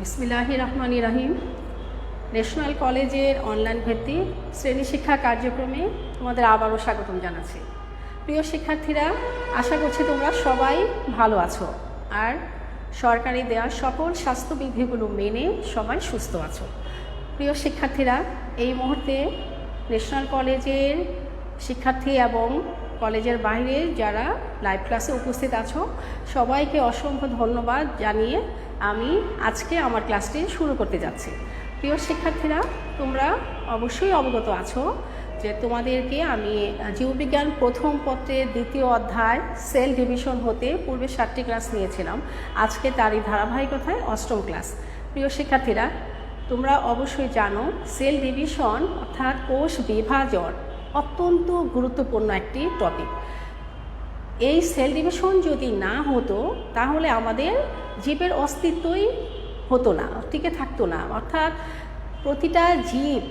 বিসমিল্লাহির রহমানির রহিম। ন্যাশনাল কলেজের অনলাইন ভিত্তিক শ্রেণী শিক্ষা কার্যক্রমে তোমাদের আবারও স্বাগতম জানাচ্ছি। প্রিয় শিক্ষার্থীরা, আশা করছি তোমরা সবাই ভালো আছো আর সরকারি দেওয়া সকল স্বাস্থ্যবিধিগুলো মেনে সবাই সুস্থ আছো। প্রিয় শিক্ষার্থীরা, এই মুহূর্তে ন্যাশনাল কলেজের শিক্ষার্থী এবং কলেজের বাইরে যারা লাইভ ক্লাসে উপস্থিত আছো সবাইকে অসংখ্য ধন্যবাদ জানিয়ে আমি আজকে আমার ক্লাসটি শুরু করতে যাচ্ছি। প্রিয় শিক্ষার্থীরা, তোমরা অবশ্যই অবগত আছো যে তোমাদেরকে আমি জীববিজ্ঞান প্রথম পত্রের দ্বিতীয় অধ্যায় সেল ডিভিশন হতে পূর্বে 7টি ক্লাস নিয়েছিলাম। আজকে তারই ধারাবাহিকতায় 8ম ক্লাস। প্রিয় শিক্ষার্থীরা, তোমরা অবশ্যই জানো সেল ডিভিশন অর্থাৎ কোষ বিভাজন অত্যন্ত গুরুত্বপূর্ণ একটি টপিক। এই সেল ডিভিশন যদি না হতো তাহলে আমাদের জীবের অস্তিত্বই হতো না, টিকে থাকতো না। অর্থাৎ প্রতিটা জীব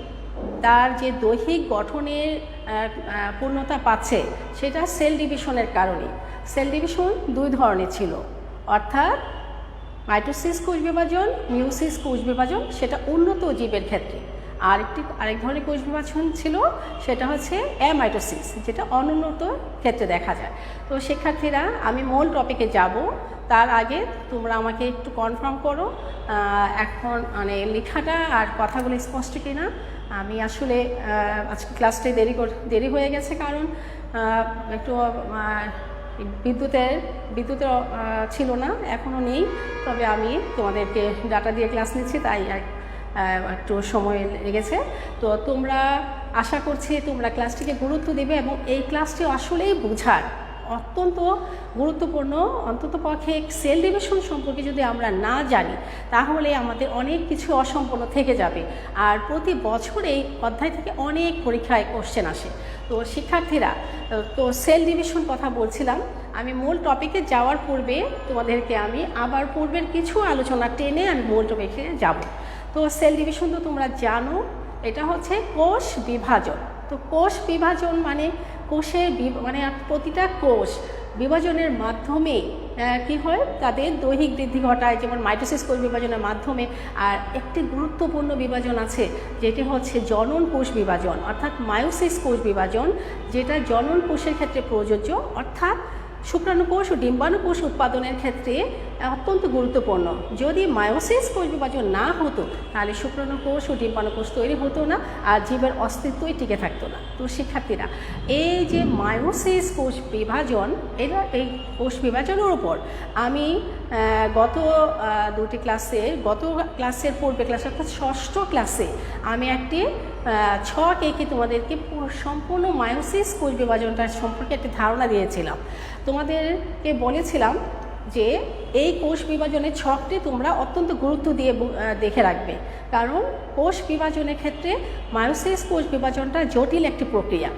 তার যে দৈহিক গঠনের পূর্ণতা পাচ্ছে সেটা সেল ডিভিশনের কারণে। সেল ডিভিশন দুই ধরনের ছিল, অর্থাৎ মাইটোসিস কোষ বিভাজন, মিওসিস কোষ বিভাজন, সেটা উন্নত জীবের ক্ষেত্রে। আরেক ধরনের কোষ বিভাজন ছিল, সেটা হচ্ছে অ্যামাইটোসিস, যেটা অনুন্নত ক্ষেত্রে দেখা যায়। তো শিক্ষার্থীরা, আমি মূল টপিকে যাব তার আগে তোমরা আমাকে একটু কনফার্ম করো এখন মানে লেখাটা আর কথাগুলো স্পষ্ট কিনা। আমি আসলে আজকে ক্লাসটাই দেরি হয়ে গেছে, কারণ একটু বিদ্যুতের ছিল না, এখনও নেই। তবে আমি তোমাদেরকে ডাটা দিয়ে ক্লাস নিচ্ছি, তাই একটু সময় লেগেছে। তো তোমরা আশা করছি তোমরা ক্লাসটিকে গুরুত্ব দেবে এবং এই ক্লাসটি আসলেই বোঝার অত্যন্ত গুরুত্বপূর্ণ। অন্ততপক্ষে সেল ডিভিশন সম্পর্কে যদি আমরা না জানি তাহলে আমাদের অনেক কিছু অসম্পূর্ণ থেকে যাবে। আর প্রতি বছর এই অধ্যায় থেকে অনেক পরীক্ষায় কোশ্চেন আসে। তো শিক্ষার্থীরা, তো সেল ডিভিশন কথা বলছিলাম। আমি মূল টপিকে যাওয়ার পূর্বে তোমাদেরকে আমি আবার পূর্বের কিছু আলোচনা টেনে আমি মূল টপিকে যাব। তো সেল ডিভিশন তো তোমরা জানো, এটা হচ্ছে কোষ বিভাজন। তো কোষ বিভাজন মানে কোষের মানে প্রতিটা কোষ বিভাজনের মাধ্যমে কি হয়, তাদের দৈহিক বৃদ্ধি ঘটায়, যেমন মাইটোসিস কোষ বিভাজনের মাধ্যমে। আর একটি গুরুত্বপূর্ণ বিভাজন আছে যেটি হচ্ছে জনন কোষ বিভাজন, অর্থাৎ মায়োসিস কোষ বিভাজন, যেটা জনন কোষের ক্ষেত্রে প্রযোজ্য, অর্থাৎ শুক্রাণুকোষ ও ডিম্বাণুকোষ উৎপাদনের ক্ষেত্রে অত্যন্ত গুরুত্বপূর্ণ। যদি মায়োসিস কোষ বিভাজন না হতো তাহলে শুক্রাণুকোষ ও ডিম্বাণুকোষ তৈরি হতো না আর জীবের অস্তিত্বই টিকে থাকতো না। তো শিক্ষার্থীরা, এই যে মায়োসিস কোষ বিভাজন, এটা এই কোষ বিভাজনের উপর আমি গত ক্লাসের পূর্বে ক্লাসে অর্থাৎ 6ষ্ঠ ক্লাসে আমি একটি ছক এঁকে তোমাদেরকে সম্পূর্ণ মায়োসিস কোষ বিভাজনটা সম্পর্কে একটি ধারণা দিয়েছিলাম। তোমাদেরকে বলেছিলাম যে এই কোষ বিভাজনের ছকটি তোমরা অত্যন্ত গুরুত্ব দিয়ে দেখে রাখবে, কারণ কোষ বিভাজনের ক্ষেত্রে মায়োসিস কোষ বিভাজনটা জটিল একটি প্রক্রিয়া।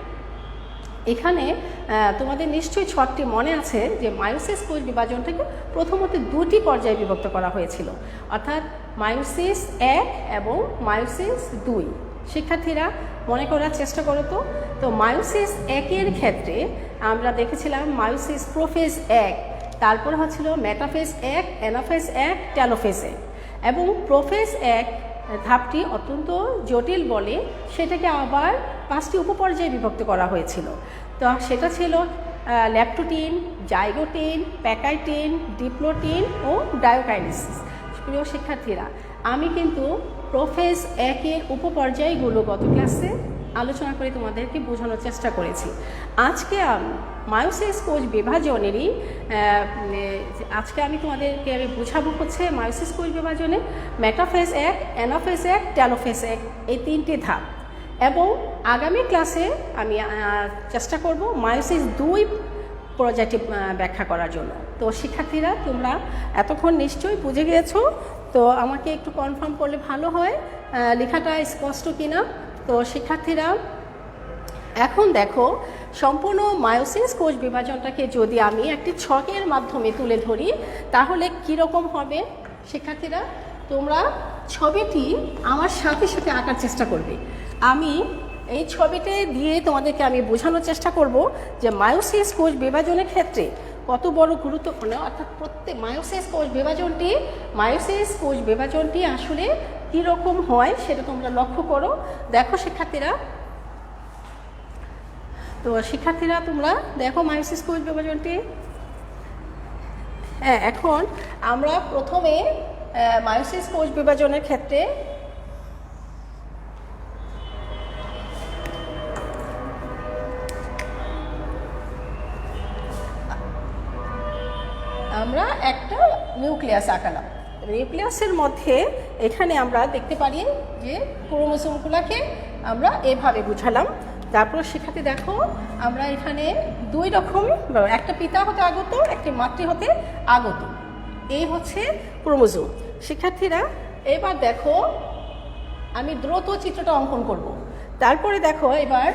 এখানে তোমাদের নিশ্চয়ই ছকটি মনে আছে যে মায়োসিস কোষ বিভাজনটাকে প্রথমত 2টি পর্যায়ে বিভক্ত করা হয়েছিল, অর্থাৎ মায়োসিস 1 এবং মায়োসিস 2। শিক্ষার্থীরা মনে করার চেষ্টা করো। তো মায়োসিস 1-এর ক্ষেত্রে আমরা দেখেছিলাম মায়োসিস প্রোফেজ 1, তারপর হচ্ছিল মেটাফেজ 1, অ্যানাফেজ 1, টেলোফেজ 1। এবং প্রোফেজ 1 ধাপটি অত্যন্ত জটিল বলে সেটাকে আবার 5টি উপপর্যায়ে বিভক্ত করা হয়েছিল। তো সেটা ছিল ল্যাপটোটিন, জাইগোটিন, প্যাকাইটিন, ডিপ্লোটিন ও ডায়োকাইনেসিস। প্রিয় শিক্ষার্থীরা, আমি কিন্তু প্রোফেজ 1-এর উপপর্যায়গুলো গত ক্লাসে আলোচনা করে তোমাদেরকে বোঝানোর চেষ্টা করেছি। আজকে আমি মায়োসিস কোষ বিভাজনেরই আজকে আমি তোমাদেরকে বোঝাবো হচ্ছে মায়োসিস কোষ বিভাজনে মেটাফেজ 1, অ্যানাফেজ 1, টেলোফেজ 1, এই 3টি ধাপ। এবং আগামী ক্লাসে আমি চেষ্টা করব মায়োসিস 2 পর্যায়টি ব্যাখ্যা করার জন্য। তো শিক্ষার্থীরা, তোমরা এতক্ষণ নিশ্চয়ই বুঝে গিয়েছো। তো আমাকে একটু কনফার্ম করলে ভালো হয় লেখাটা স্পষ্ট কিনা। তো শিক্ষার্থীরা, এখন দেখো, সম্পূর্ণ মায়োসিস কোষ বিভাজনটাকে যদি আমি একটি ছকের মাধ্যমে তুলে ধরি তাহলে কীরকম হবে। শিক্ষার্থীরা, তোমরা ছবিটি আমার সাথে সাথে আঁকার চেষ্টা করবে। আমি এই ছবিতে দিয়ে তোমাদেরকে আমি বোঝানোর চেষ্টা করব যে মায়োসিস কোষ বিভাজনের ক্ষেত্রে কত বড় গুরুত্বপূর্ণ, অর্থাৎ প্রত্যেক মায়োসিস কোষ বিভাজনটি আসলে কীরকম হয় সেটা তোমরা লক্ষ্য করো। দেখো শিক্ষার্থীরা, তোমরা দেখো মায়োসিস কোষ বিভাজনটি। হ্যাঁ, এখন আমরা প্রথমে মায়োসিস কোষ বিভাজনের ক্ষেত্রে আমরা একটা নিউক্লিয়াস আঁকালাম। নিউক্লিয়াসের মধ্যে এখানে আমরা দেখতে পারি যে ক্রোমোসোমগুলোকে আমরা এভাবে বুঝালাম। তারপর শিক্ষার্থী দেখো, আমরা এখানে দুই রকম, একটা পিতা হতে আগত, একটি মাতৃ হতে আগত, এই হচ্ছে ক্রোমোসোম। শিক্ষার্থীরা এবার দেখো, আমি দ্রুত চিত্রটা অঙ্কন করব। তারপরে দেখো এবার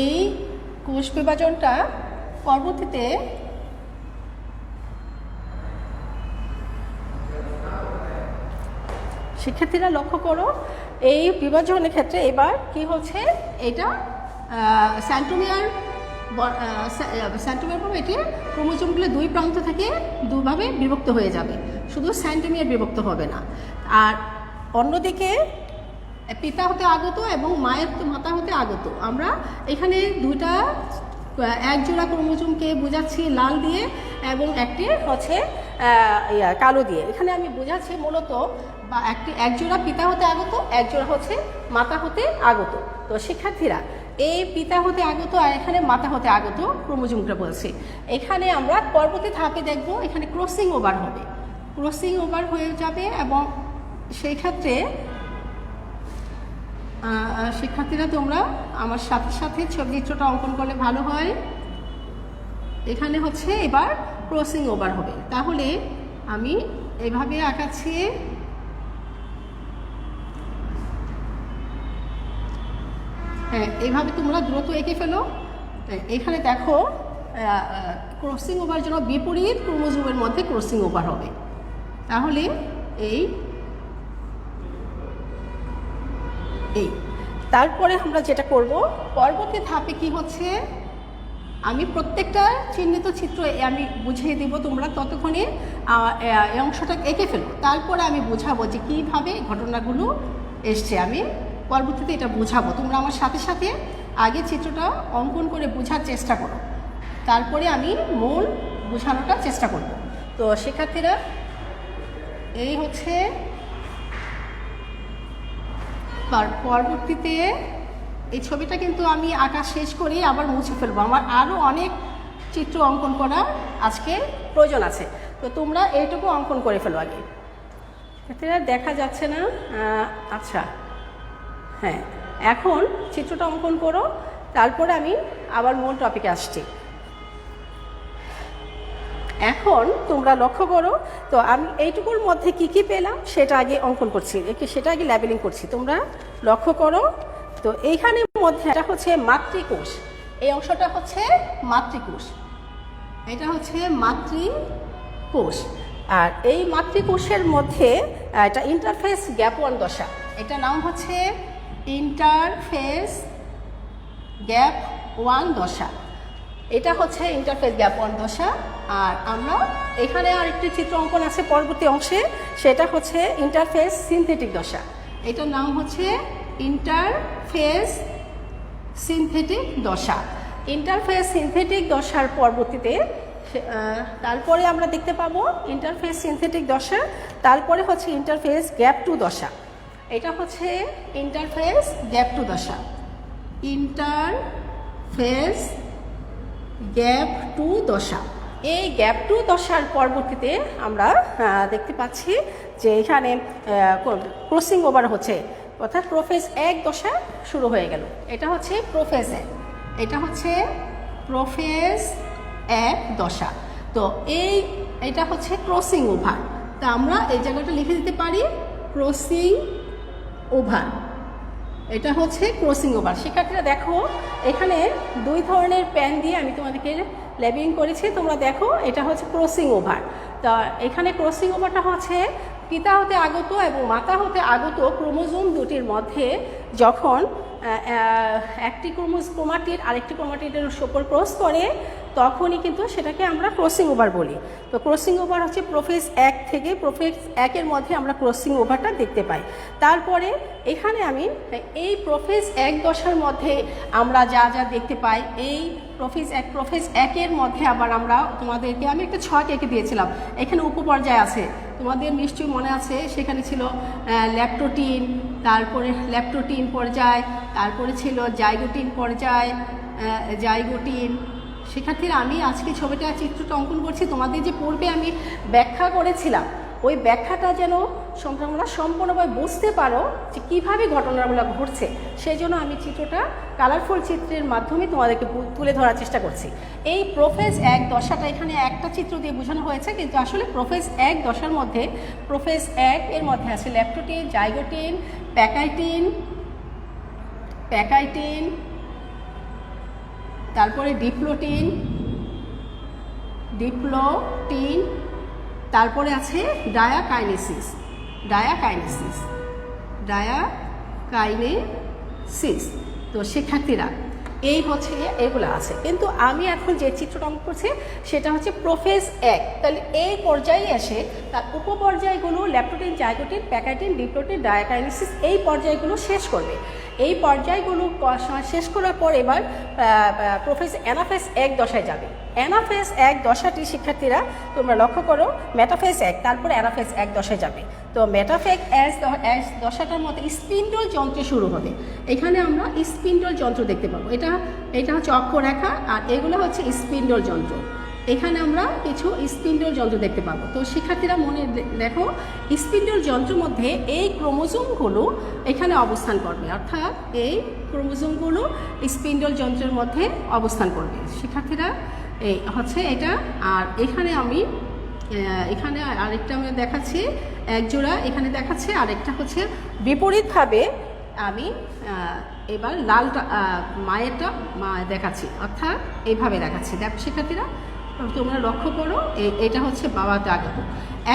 এই কোষ বিভাজনটা পরবর্তীতে শিক্ষার্থীরা লক্ষ্য করো, এই বিভাজনের ক্ষেত্রে এবার কি হচ্ছে, এটা সেন্ট্রোমিয়ার পর এটি ক্রোমোসোমগুলো দুই প্রান্ত থেকে দুভাবে বিভক্ত হয়ে যাবে, শুধু সেন্ট্রোমিয়ার বিভক্ত হবে না। আর অন্যদিকে পিতা হতে আগত এবং মাতা হতে আগত, আমরা এখানে দুইটা এক জোড়া ক্রোমোসোমকে বোঝাচ্ছি লাল দিয়ে এবং একটি হচ্ছে কালো দিয়ে। এখানে আমি বোঝাচ্ছি মূলত এক জোড়া পিতা হতে আগত, এক জোড়া হচ্ছে মাতা হতে আগত। তো শিক্ষার্থীরা, এই পিতা হতে আগত আর এখানে মাতা হতে আগত ক্রোমোসোমটা বলছি। এখানে আমরা পরবর্তী ধাপে দেখব, এখানে ক্রসিং ওভার হবে, ক্রসিং ওভার হয়ে যাবে এবং সেই ক্ষেত্রে শিক্ষার্থীরা তোমরা আমার সাথে সাথে ছবি চিত্রটা অঙ্কন করলে ভালো হয়। এখানে হচ্ছে এবার ক্রসিং ওভার হবে, তাহলে আমি এভাবে আঁকাচ্ছি। হ্যাঁ, এইভাবে তোমরা দ্রুত এঁকে ফেলো। এখানে দেখো, ক্রসিং ওভার জন্য বিপরীত ক্রোমোসোমের মধ্যে ক্রসিং ওভার হবে, তাহলে এই তারপরে আমরা যেটা করব, পরবর্তী ধাপে কি হচ্ছে, আমি প্রত্যেকটা চিহ্নিত চিত্র আমি বুঝিয়ে দিব, তোমরা ততক্ষণে এই অংশটা এঁকে ফেলো। তারপরে আমি বোঝাবো যে কীভাবে ঘটনাগুলো এসছে, আমি পরবর্তীতে এটা বোঝাবো। তোমরা আমার সাথে সাথে আগে চিত্রটা অঙ্কন করে বোঝার চেষ্টা করো, তারপরে আমি মূল বোঝানোটার চেষ্টা করব। তো শিক্ষার্থীরা, এই হচ্ছে পরবর্তীতে এই ছবিটা কিন্তু আমি আঁকা শেষ করি আবার মুছে ফেলবো, আমার আরও অনেক চিত্র অঙ্কন করার আজকে প্রয়োজন আছে। তো তোমরা এইটুকু অঙ্কন করে ফেলো আগে। এটা দেখা যাচ্ছে না, আচ্ছা হ্যাঁ, এখন চিত্রটা অঙ্কন করো, তারপরে আমি আবার মূল টপিকে আসছি। এখন তোমরা লক্ষ্য করো, তো আমি এইটুকুর মধ্যে কি কি পেলাম সেটা আগে অঙ্কন করছি, সেটা আগে লেবেলিং করছি, তোমরা লক্ষ্য করো। তো এইখানের মধ্যে এটা হচ্ছে মাতৃকোষ, এই অংশটা হচ্ছে মাতৃকোষ, এটা হচ্ছে মাতৃকোষ। আর এই মাতৃকোষের মধ্যে এটা ইন্টারফেস গ্যাপ 1 দশা, এটা নাম হচ্ছে ইন্টারফেস গ্যাপ 1 দশা, এটা হচ্ছে ইন্টারফেস গ্যাপ 1 দশা। আর আমরা এখানে আরেকটি চিত্র অঙ্কন আছে পরবর্তী অংশে, সেটা হচ্ছে ইন্টারফেস সিনথেটিক দশা, এটার নাম হচ্ছে ইন্টারফেস সিনথেটিক দশা। ইন্টারফেস সিনথেটিক দশার পরবর্তীতে তারপরে আমরা দেখতে পাবো ইন্টারফেস সিনথেটিক দশা, তারপরে হচ্ছে ইন্টারফেস গ্যাপ 2 দশা, এটা হচ্ছে ইন্টারফেস গ্যাপ 2 দশা, ইন্টারফেস গ্যাপ 2 দশা। এই গ্যাপ 2 দশার পরবর্তীতে আমরা দেখতে পাচ্ছি যে এখানে ক্রসিং ওভার হচ্ছে, অর্থাৎ প্রোফেজ 1 দশা শুরু হয়ে গেল, এটা হচ্ছে প্রোফেজ 1, এটা হচ্ছে প্রোফেজ 1 দশা। তো এটা হচ্ছে ক্রসিং ওভার, তা আমরা এই জায়গাটা লিখে দিতে পারি ক্রসিং ওভার, এটা হচ্ছে ক্রসিং ওভার। শিক্ষার্থীরা দেখো, এখানে 2 ধরনের প্যান দিয়ে আমি তোমাদেরকে লেবেলিং করেছি, তোমরা দেখো এটা হচ্ছে ক্রসিং ওভার। তা এখানে ক্রসিং ওভারটা হচ্ছে পিতা হতে আগত এবং মাতা হতে আগত ক্রোমোজোম দুটির মধ্যে যখন একটি ক্রোমাটিড আরেকটি ক্রোমাটিডের উপর ক্রস করে তখনই কিন্তু সেটাকে আমরা ক্রসিং ওভার বলি। তো ক্রসিং ওভার হচ্ছে প্রোফেজ 1 থেকে প্রোফেজ 1-এর মধ্যে আমরা ক্রসিং ওভারটা দেখতে পাই। তারপরে এখানে আমি এই প্রোফেজ 1 দশার মধ্যে আমরা যা যা দেখতে পাই, এই প্রোফেজ 1-এর মধ্যে আবার আমরা তোমাদেরকে আমি একটা ছক এঁকে দিয়েছিলাম। এখানে উপপর্যায় আছে, তোমাদের নিশ্চয়ই মনে আছে, সেখানে ছিল ল্যাপ্টোটিন, তারপরে ল্যাপ্টোটিন পর্যায়, তারপরে ছিল জাইগোটিন পর্যায়, জাইগোটিন। শিক্ষার্থীরা আমি আজকে ছবিটা চিত্রটা অঙ্কন করছি, তোমাদের যে পূর্বে আমি ব্যাখ্যা করেছিলাম ওই ব্যাখ্যাটা যেন তোমরা সম্পূর্ণভাবে বুঝতে পারো যে কীভাবে ঘটনাগুলো ঘটছে, সেই জন্য আমি চিত্রটা কালারফুল চিত্রের মাধ্যমে তোমাদেরকে তুলে ধরার চেষ্টা করছি। এই প্রোফেজ 1 দশাটা এখানে একটা চিত্র দিয়ে বোঝানো হয়েছে, কিন্তু আসলে প্রোফেজ 1 দশার মধ্যে প্রোফেজ 1-এর মধ্যে আছে ল্যাপ্টোটিন, জাইগোটিন, প্যাকাইটিন, তারপরে ডিপ্লোটিন, তারপরে আছে ডায়াকাইনেসিস। তো শিক্ষার্থীরা এই হচ্ছে এগুলো আছে, কিন্তু আমি এখন যে চিত্রটা অঙ্কন করছি সেটা হচ্ছে প্রোফেজ 1। তাহলে এই পর্যায়ে এসে তার উপপর্যায়গুলো ল্যাপ্টোটিন, জাইগোটিন, প্যাকাইটিন, ডিপ্লোটিন, ডায়াকাইনেসিস এই পর্যায়গুলো শেষ করবে। এই পর্যায়গুলো শেষ করার পর এবার অ্যানাফেজ 1 দশায় যাবে। অ্যানাফেজ 1 দশাটি শিক্ষার্থীরা তোমরা লক্ষ্য করো, মেটাফেজ 1 তারপরে অ্যানাফেজ 1 দশায় যাবে। তো মেটাফেজ 1 দশাটার মধ্যে স্পিন্ডল যন্ত্র শুরু হবে। এখানে আমরা স্পিন্ডল যন্ত্র দেখতে পাবো, এটা হচ্ছে অক্ষরেখা আর এগুলো হচ্ছে স্পিন্ডল যন্ত্র। এখানে আমরা কিছু স্পিন্ডল যন্ত্র দেখতে পাবো। তো শিক্ষার্থীরা মনে দেখো, স্পিন্ডল যন্ত্রের মধ্যে এই ক্রোমোজোমগুলো এখানে অবস্থান করবে, অর্থাৎ এই ক্রোমোজোমগুলো স্পিন্ডল যন্ত্রের মধ্যে অবস্থান করবে। শিক্ষার্থীরা এই হচ্ছে এটা। আর এখানে আরেকটা আমি দেখাচ্ছি, এক জোড়া এখানে দেখাচ্ছে, আরেকটা হচ্ছে বিপরীতভাবে আমি এবার লালটা মায়েরটা দেখাচ্ছি, অর্থাৎ এইভাবে দেখাচ্ছি। দেখো শিক্ষার্থীরা তোমরা লক্ষ্য করো, এটা হচ্ছে বাবাতে আগত।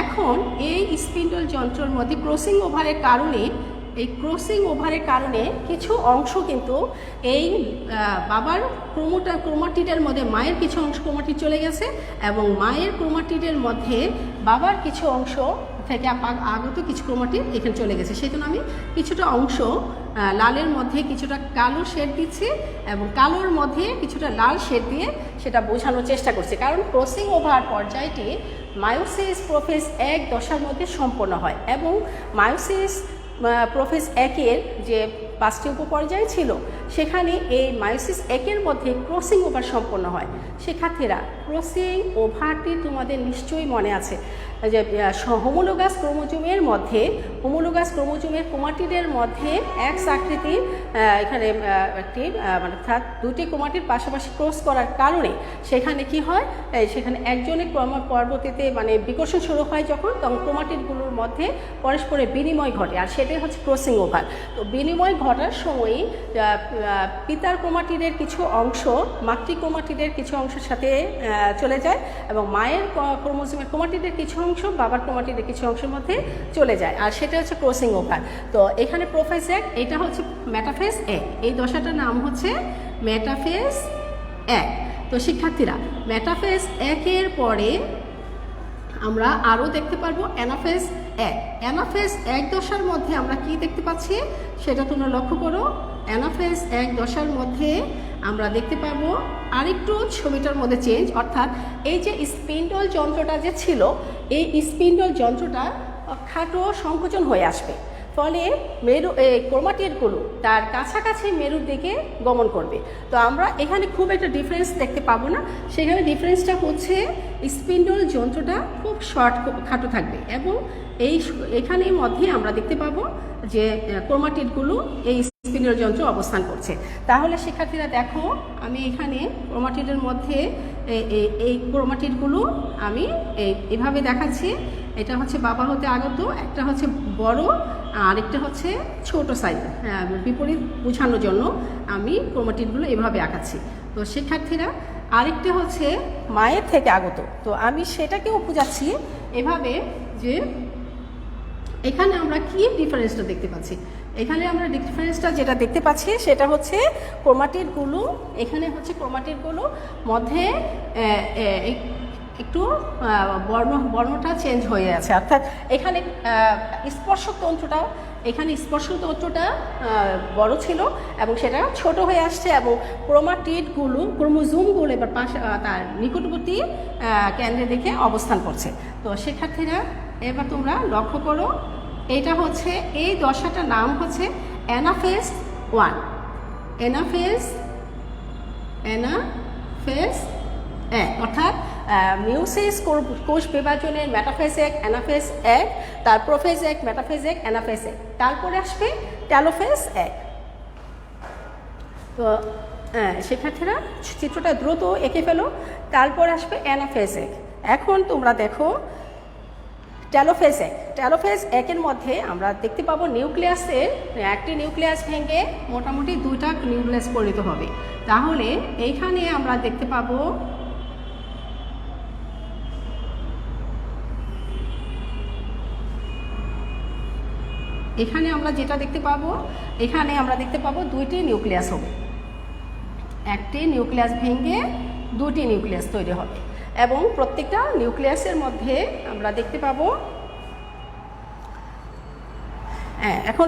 এখন এই স্পিন্ডল যন্ত্রের মধ্যে ক্রসিং ওভারের কারণে কিছু অংশ কিন্তু এই বাবার ক্রোমাটিডের মধ্যে মায়ের কিছু অংশ ক্রোমাটিড চলে গেছে, এবং মায়ের ক্রোমাটিডের মধ্যে বাবার কিছু অংশ থেকে আগত কিছু ক্রোমাটিড এখানে চলে গেছে। সেই জন্য আমি কিছুটা অংশ লালের মধ্যে কিছুটা কালো শেড দিচ্ছি এবং কালোর মধ্যে কিছুটা লাল শেড দিয়ে সেটা বোঝানোর চেষ্টা করছি, কারণ ক্রসিং ওভার পর্যায়টি মায়োসিস প্রোফেজ 1 দশার মধ্যে সম্পন্ন হয়, এবং মায়োসিস প্রোফেজ 1-এর যে 5টি উপপর্যায় ছিল সেখানে এই মায়োসিস 1-এর মধ্যে ক্রসিং ওভার সম্পন্ন হয়। শিক্ষার্থীরা ক্রসিং ওভারটি তোমাদের নিশ্চয়ই মনে আছে যে হোমোলোগাস ক্রোমোজোমের ক্রোমাটিডের মধ্যে এক্স আকৃতির এখানে একটি মানে দুটি ক্রোমাটিড পাশাপাশি ক্রস করার কারণে সেখানে কি হয়, সেখানে একজনের পরবর্তীতে মানে বিকর্ষণ শুরু হয় তখন ক্রোমাটিডগুলোর মধ্যে পরস্পরের বিনিময় ঘটে, আর সেটাই হচ্ছে ক্রসিং ওভার। তো বিনিময় ঘটার সময়ই পিতার ক্রোমাটিডের কিছু অংশ মাতৃ ক্রোমাটিডের কিছু অংশের সাথে চলে যায়, এবং মায়ের ক্রোমাটিডের কিছু অংশ বাবার ক্রোমাটিডের কিছু অংশের মধ্যে চলে যায়, আর সেটা হচ্ছে ক্রসিং ওভার। তো এখানে প্রোফেজ 1, এটা হচ্ছে মেটাফেজ 1, এই দশাটার নাম হচ্ছে মেটাফেজ 1। তো শিক্ষার্থীরা মেটাফেজ 1-এর পরে আমরা আরও দেখতে পারবো অ্যানাফেজ 1। অ্যানাফেজ 1 দশার মধ্যে আমরা কি দেখতে পাচ্ছি সেটা তোমরা লক্ষ্য করো। অ্যানাফেজ 1 দশার মধ্যে আমরা দেখতে পাবো আরেকটু ছবিটার মধ্যে চেঞ্জ, অর্থাৎ এই যে স্পিন্ডল যন্ত্রটা যে ছিল এই স্পিন্ডল যন্ত্রটা খাটো সংকোচন হয়ে আসবে, ফলে ক্রোমাটিডগুলো তার কাছাকাছি মেরুর দিকে গমন করবে। তো আমরা এখানে খুব একটা ডিফারেন্স দেখতে পাবো না, সেখানে ডিফারেন্সটা হচ্ছে স্পিন্ডল যন্ত্রটা খুব খাটো থাকবে, এবং এখানের মধ্যে আমরা দেখতে পাবো যে ক্রোমাটিডগুলো এই স্পিন্ডল যন্ত্র অবস্থান করছে। তাহলে শিক্ষার্থীরা দেখো, আমি এখানে ক্রোমাটিডের মধ্যে এই ক্রোমাটিডগুলো আমি এভাবে দেখাচ্ছি। এটা হচ্ছে বাবা হতে আগত, একটা হচ্ছে বড়, আরেকটা হচ্ছে ছোট সাইজ, বিপরীত বোঝানোর জন্য আমি ক্রোমাটিডগুলো এভাবে আঁকাচ্ছি। তো শিক্ষার্থীরা আরেকটা হচ্ছে মায়ের থেকে আগত, তো আমি সেটাকেও বোঝাচ্ছি এভাবে যে এখানে আমরা কি ডিফারেন্সটা দেখতে পাচ্ছি। এখানে আমরা ডিফারেন্সটা যেটা দেখতে পাচ্ছি সেটা হচ্ছে ক্রোমাটিডগুলো, এখানে হচ্ছে ক্রোমাটিডগুলো মধ্যে একটু বর্ণটা চেঞ্জ হয়ে আছে, অর্থাৎ এখানে স্পর্শক তন্ত্রটা বড় ছিল এবং সেটা ছোট হয়ে আসছে, এবং ক্রোমোজোমগুলো এবার তার নিকটবর্তী কেন্দ্রের দিকে অবস্থান করছে। তো শিক্ষার্থীরা এবার তোমরা লক্ষ্য করো, এটা হচ্ছে এই দশাটার নাম হচ্ছে অ্যানাফেজ 1, অ্যানাফেজ 1, অর্থাৎ মিওসিস কোষ বিভাজনের মেটাফেজ 1, অ্যানাফেজ 1, তার প্রোফেজ 1, মেটাফেজ 1, অ্যানাফেজ 1, তারপরে আসবে টেলোফেজ 1। তো শিক্ষার্থীরা চিত্রটা দ্রুত এঁকে ফেলো। তারপর আসবে অ্যানাফেজ 1। এখন তোমরা দেখো টেলোফেজ 1-এর মধ্যে আমরা দেখতে পাবো নিউক্লিয়াসের একটি নিউক্লিয়াস ভেঙে মোটামুটি 2টা নিউক্লিয়াস পরিণত হবে। তাহলে এইখানে আমরা দেখতে পাবো এখানে আমরা যেটা দেখতে পাবো, এখানে আমরা দেখতে পাবো 2টি নিউক্লিয়াস হবে, একটি নিউক্লিয়াস ভেঙে 2টি নিউক্লিয়াস তৈরি হবে, এবং প্রত্যেকটা নিউক্লিয়াসের মধ্যে আমরা দেখতে পাবো এখন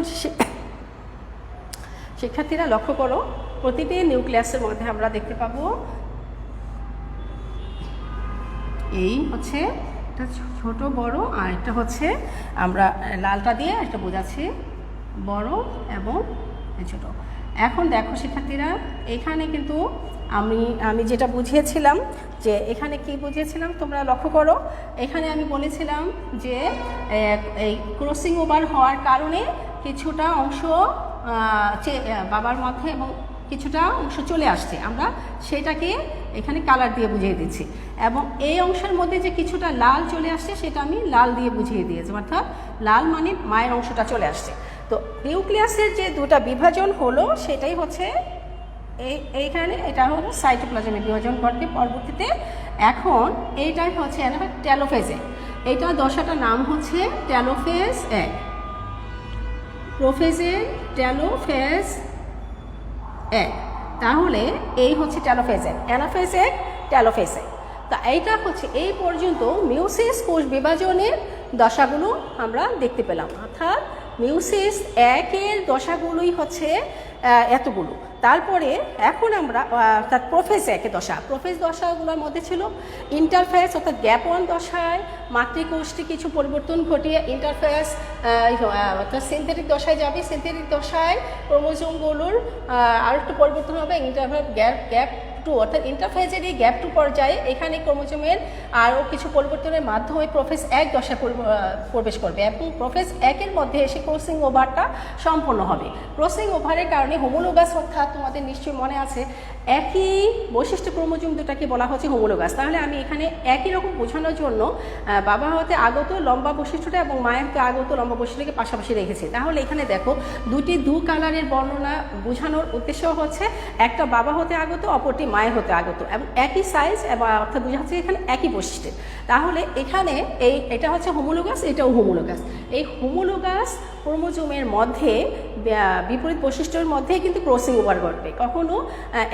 শিক্ষার্থীরা লক্ষ্য করো, প্রতিটি নিউক্লিয়াসের মধ্যে আমরা দেখতে পাবো এই হচ্ছে একটা ছোট বড়, আর একটা হচ্ছে আমরা লালটা দিয়ে একটা বোঝাচ্ছি বড় এবং ছোট। এখন দেখো শিক্ষার্থীরা, এখানে কিন্তু আমি যেটা বুঝিয়েছিলাম, যে এখানে কি বুঝিয়েছিলাম তোমরা লক্ষ্য করো, এখানে আমি বলেছিলাম যে এই ক্রসিং ওভার হওয়ার কারণে কিছুটা অংশ বাবার মধ্যে এবং কিছুটা অংশ চলে আসছে, আমরা সেটাকে এখানে কালার দিয়ে বুঝিয়ে দিচ্ছি, এবং এই অংশের মধ্যে যে কিছুটা লাল চলে আসছে সেটা আমি লাল দিয়ে বুঝিয়ে দিয়েছি, অর্থাৎ লাল মানে মায়ের অংশটা চলে আসছে। তো নিউক্লিয়াসের যে 2টা বিভাজন হলো সেটাই হচ্ছে এইখানে এটা হলো সাইটোপ্লাজমে বিভাজন করবে পরবর্তীতে। এখন এইটাই হচ্ছে টেলোফেজ 1, এইটা দশাটার নাম হচ্ছে টেলোফেজ 1, প্রোফেজের টেলোফেজ 1। তাহলে এই হচ্ছে টেলোফেজ 1, অ্যানাফেজ 1, টেলোফেজ 1। তা এইটা হচ্ছে এই পর্যন্ত মিওসিস কোষ বিভাজনের দশাগুলো আমরা দেখতে পেলাম, অর্থাৎ মিওসিস 1-এর দশাগুলোই হচ্ছে এতগুলো। তারপরে এখন আমরা তার প্রোফেজ 1-এর প্রোফেজ দশাগুলোর মধ্যে ছিল ইন্টারফেস, অর্থাৎ গ্যাপ 1 দশায় মাতৃকোষটি কিছু পরিবর্তন ঘটিয়ে ইন্টারফেস অর্থাৎ সিনথেটিক দশায় যাবে, সিনথেটিক দশায় ক্রোমোজোমগুলোর আর একটু পরিবর্তন হবে, ইন্টারফেস গ্যাপ 2 অর্থাৎ ইন্টারফেজের এই গ্যাপ 2 পর্যায়ে এখানে ক্রোমোজোমের আরও কিছু পরিবর্তনের মাধ্যমে প্রোফেজ 1 দশায় প্রবেশ করবে, এবং প্রোফেজ 1-এর মধ্যে এসে ক্রসিং ওভারটা সম্পন্ন হবে। ক্রসিং ওভারের কারণে হোমোলোগাস, অর্থাৎ তোমাদের নিশ্চয়ই মনে আছে একই বৈশিষ্ট্য ক্রোমোজোম দুটাকে বলা হচ্ছে হোমোলোগাস। তাহলে আমি এখানে একই রকম বোঝানোর জন্য বাবা হতে আগত লম্বা বৈশিষ্ট্যটা এবং মায়ের হতে আগত লম্বা বৈশিষ্ট্যকে পাশাপাশি রেখেছি। তাহলে এখানে দেখো 2টি কালারের বর্ণনা বোঝানোর উদ্দেশ্য হচ্ছে একটা বাবা হতে আগত, অপরটি মায়ের হতে আগত, এবং একই সাইজ, এবং অর্থাৎ বোঝাচ্ছে এখানে একই বৈশিষ্ট্যের। তাহলে এখানে এটা হচ্ছে হোমোলোগাস, এটাও হোমোলোগাস। এই হোমোলোগাস ক্রোমোজোমের মধ্যে বিপরীত বৈশিষ্ট্যের মধ্যে কিন্তু ক্রসিং ওভার ঘটবে, কখনো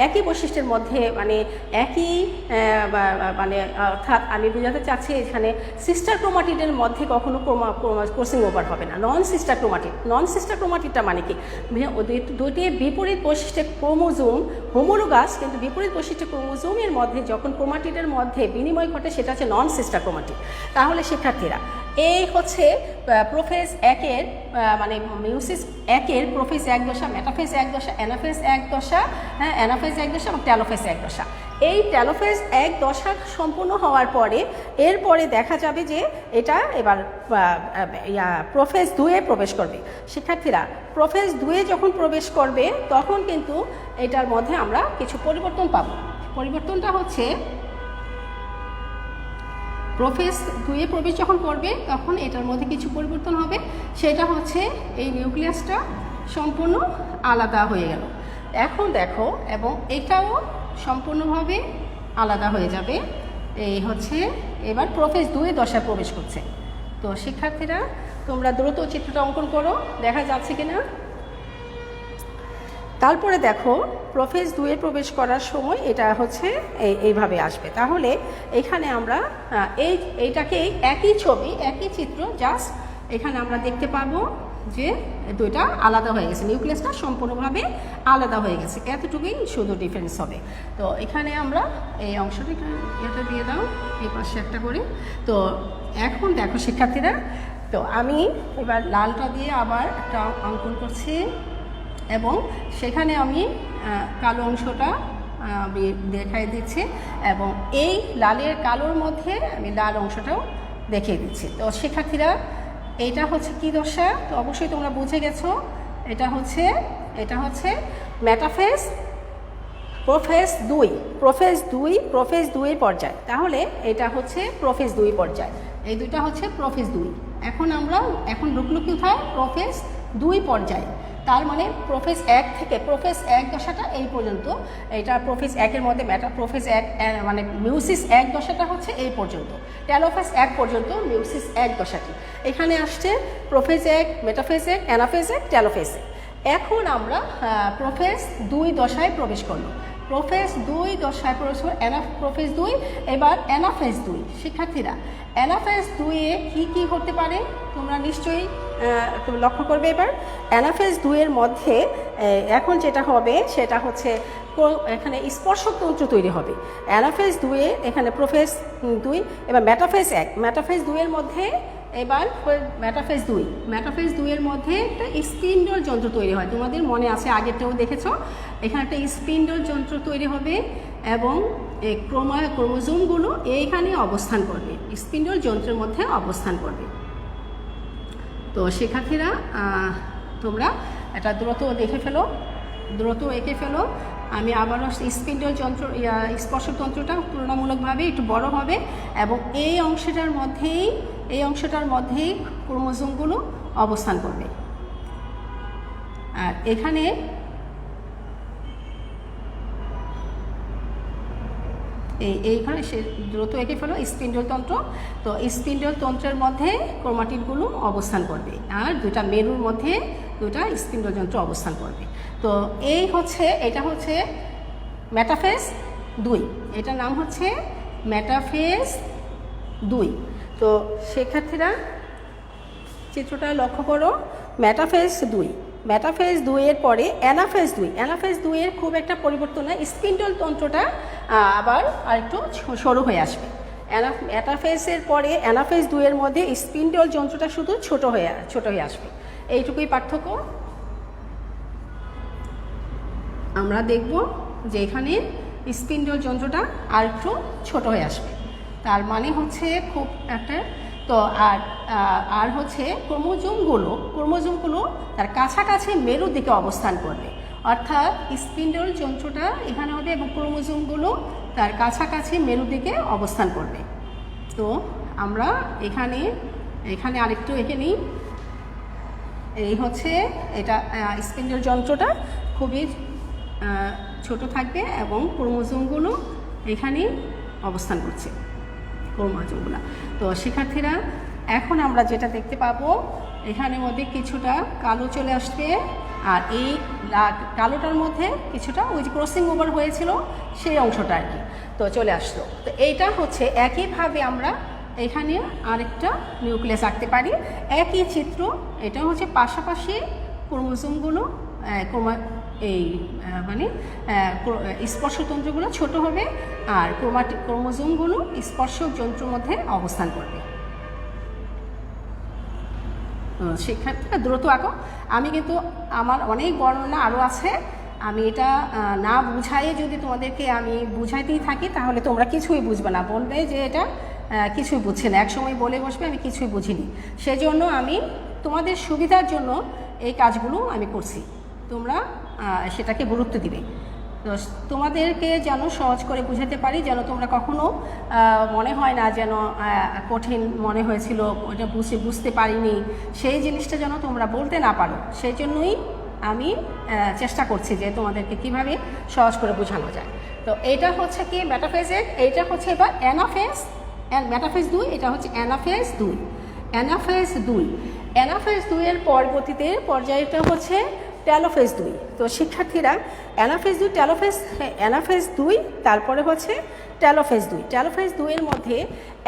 একই বৈশিষ্ট্যের মধ্যে মানে একই মানে অর্থাৎ আমি বোঝাতে চাচ্ছি এখানে সিস্টার ক্রোমাটিডের মধ্যে কখনো ক্রসিং ওভার হবে না। নন সিস্টার ক্রোমাটিডটা মানে কি, 2টি বিপরীত বৈশিষ্ট্যের ক্রোমোজোম হোমোলোগাস, কিন্তু বিপরীত বৈশিষ্ট্য ক্রোমোজোমের মধ্যে যখন ক্রোমাটিডের মধ্যে বিনিময় ঘটে সেটা হচ্ছে নন সিস্টার ক্রোমাটিড। তাহলে শিক্ষার্থীরা এই হচ্ছে প্রোফেজ 1-এর মানে মিওসিস 1-এর প্রোফেজ 1 দশা, মেটাফেজ 1 দশা, অ্যানাফেজ 1 দশা, অ্যানাফেজ 1 দশা এবং টেলোফেজ 1 দশা। এই টেলোফেজ 1 দশা সম্পূর্ণ হওয়ার পরে এরপরে দেখা যাবে যে এটা এবার প্রোফেজ 2-এ প্রবেশ করবে। শিক্ষার্থীরা প্রোফেজ 2-এ যখন প্রবেশ করবে তখন কিন্তু এটার মধ্যে আমরা কিছু পরিবর্তন পাবো। পরিবর্তনটা হচ্ছে প্রোফেজ 2-এ প্রবেশ যখন করবে তখন এটার মধ্যে কিছু পরিবর্তন হবে, সেটা হচ্ছে এই নিউক্লিয়াসটা সম্পূর্ণ আলাদা হয়ে গেল। এখন দেখো, এবং এটাও সম্পূর্ণভাবে আলাদা হয়ে যাবে। এই হচ্ছে এবার প্রোফেজ 2-এ দশায় প্রবেশ করছে। তো শিক্ষার্থীরা তোমরা দ্রুত চিত্রটা অঙ্কন করো, দেখা যাচ্ছে কিনা। তারপরে দেখো প্রোফেজ 2-এ প্রবেশ করার সময় এটা হচ্ছে এইভাবে আসবে। তাহলে এখানে আমরা এইটাকে একই ছবি, একই চিত্র, জাস্ট এখানে আমরা দেখতে পাবো যে দুইটা আলাদা হয়ে গেছে, নিউক্লিয়াসটা সম্পূর্ণভাবে আলাদা হয়ে গেছে, এতটুকুই শুধু ডিফারেন্স হবে। তো এখানে আমরা এই অংশটা এটা দিয়ে দাও, এই পাশে একটা করে। তো এখন দেখো শিক্ষার্থীরা, তো আমি এবার লালটা দিয়ে আবার একটা অঙ্কন করছি এবং সেখানে আমি কালো অংশটা দেখাই দিচ্ছি এবং এই লালের কালোর মধ্যে আমি লাল অংশটাও দেখিয়ে দিচ্ছি। তো শিক্ষার্থীরা, এটা হচ্ছে কি দশা? তো অবশ্যই তোমরা বুঝে গেছো, এটা হচ্ছে মেটাফেজ প্রোফেজ 2 পর্যায়। তাহলে এটা হচ্ছে প্রোফেজ 2 পর্যায়, এই দুইটা হচ্ছে প্রোফেজ 2। এখন ঢুকলো কোথায়? প্রোফেজ 2 পর্যায়ে। তার মানে প্রোফেজ 1 থেকে প্রোফেজ 1 দশাটা এই পর্যন্ত, এটা প্রোফেজ 1-এর মধ্যে প্রোফেজ 1 মানে মিউসিস 1 দশাটা হচ্ছে এই পর্যন্ত, টেলোফেজ 1 পর্যন্ত মিউসিস 1 দশাটি। এখানে আসছে প্রোফেজ 1, মেটাফেজ 1, অ্যানাফেজ 1, টেলোফেজ 1। এখন আমরা প্রোফেজ 2 দশায় প্রবেশ করলো। প্রোফেজ 2 দশায় প্রবেশ করে প্রোফেজ 2, এবার অ্যানাফেজ 2। শিক্ষার্থীরা, অ্যানাফেজ 2-এ কী হতে পারে তোমরা নিশ্চয়ই লক্ষ্য করবে। এবার অ্যানাফেজ 2-এর মধ্যে এখন যেটা হবে সেটা হচ্ছে এখানে স্পর্শক তন্ত্র তৈরি হবে। অ্যানাফেজ 2-এ এখানে প্রোফেজ 2, এবার মেটাফেজ 1। মেটাফেজ 2-এর মধ্যে এবার মেটাফেজ 2-এর মধ্যে একটা স্পিন্ডল যন্ত্র তৈরি হয়। তোমাদের মনে আছে, আগেরটাও দেখেছো, এখানে একটা স্পিন্ডল যন্ত্র তৈরি হবে এবং ক্রোমোজোমগুলো এইখানে অবস্থান করবে, স্পিন্ডল যন্ত্রের মধ্যে অবস্থান করবে। তো শিক্ষার্থীরা, তোমরা এটা দ্রুত এঁকে ফেলো। আমি আবারও স্পিন্ডল যন্ত্র স্পর্শতন্ত্রটা তুলনামূলকভাবে একটু বড় হবে এবং এই অংশটার মধ্যেই ক্রোমোজোমগুলো অবস্থান করবে। আর এখানে এইখানে সে দ্রুত এঁকে ফেলো স্পিন্ডল তন্ত্র। তো স্পিন্ডল তন্ত্রের মধ্যে ক্রোমাটিডগুলো অবস্থান করবে আর দুটা মেরুর মধ্যে দুটা স্পিন্ডল যন্ত্র অবস্থান করবে। তো এটা হচ্ছে মেটাফেজ 2, এটার নাম হচ্ছে মেটাফেজ 2। তো শিক্ষার্থীরা, চিত্রটা লক্ষ্য করো, মেটাফেজ 2-এর পরে অ্যানাফেজ 2। অ্যানাফেজ 2-এর খুব একটা পরিবর্তন নয়, স্পিন্ডল তন্ত্রটা আবার আরেকটু সরু হয়ে আসবে। মেটাফেজের পরে অ্যানাফেজ 2-এর মধ্যে স্পিন্ডল যন্ত্রটা শুধু ছোট হয়ে আসবে, এইটুকুই পার্থক্য। আমরা দেখব যে এখানে স্পিন্ডল যন্ত্রটা আরেকটু ছোট হয়ে আসবে, তার মানে হচ্ছে খুব একটা। তো আর হচ্ছে ক্রোমোজোমগুলো তার কাছাকাছি মেরুর দিকে অবস্থান করবে, অর্থাৎ স্পিন্ডল যন্ত্রটা এখানে হবে এবং ক্রোমোজোমগুলো তার কাছাকাছি মেরুর দিকে অবস্থান করবে। তো আমরা এখানে আরেকটু এঁকে নিই। এই হচ্ছে এটা স্পিন্ডল যন্ত্রটা খুবই ছোট থাকবে এবং ক্রোমোজোমগুলো এখানে অবস্থান করছে, ক্রোমোজোমগুলো। তো শিক্ষার্থীরা, এখন আমরা যেটা দেখতে পাবো, এখানের মধ্যে কিছুটা কালো চলে আসবে আর এই কালোটার মধ্যে কিছুটা ওই যে ক্রসিং ওভার হয়েছিল সেই অংশটা আর কি তো চলে আসলো। তো এইটা হচ্ছে একইভাবে আমরা এখানে আরেকটা নিউক্লিয়াস আঁকতে পারি, একই চিত্র। এটা হচ্ছে পাশাপাশি ক্রোমোজোমগুলো স্পর্শতন্ত্রগুলো ছোট হবে আর ক্রোমোজোমগুলো স্পর্শক যন্ত্রের মধ্যে অবস্থান করবে। শিক্ষার্থীরা, দ্রুত আঁকো। আমি কিন্তু আমার অনেক বর্ণনা আরও আছে, আমি এটা না বুঝাইয়ে যদি তোমাদেরকে আমি বুঝাইতেই থাকি তাহলে তোমরা কিছুই বুঝবে না, বলবে যে এটা কিছুই বুঝছে না, একসময় বলে বসবে আমি কিছুই বুঝিনি। সেজন্য আমি তোমাদের সুবিধার জন্য এই কাজগুলো আমি করছি, তোমরা সেটাকে গুরুত্ব দিবে। তো তোমাদেরকে যেন সহজ করে বুঝাতে পারি, যেন তোমরা কখনো মনে হয় না যেন কঠিন মনে হয়েছিল, ওটা বুঝতে পারিনি, সেই জিনিসটা যেন তোমরা বলতে না পারো। সেই জন্যই আমি চেষ্টা করছি যে তোমাদেরকে কিভাবে সহজ করে বোঝানো যায়। তো এইটা হচ্ছে কি মেটাফেজের, এইটা হচ্ছে এবার মেটাফেজ 2, এটা হচ্ছে অ্যানাফেজ 2। অ্যানাফেজ 2 এর পরবর্তীতে পর্যায়টা হচ্ছে টেলোফেজ 2। তো শিক্ষার্থীরা অ্যানাফেজ 2 অ্যানাফেজ 2 তারপরে হচ্ছে টেলোফেজ 2। টেলোফেজ 2 এর মধ্যে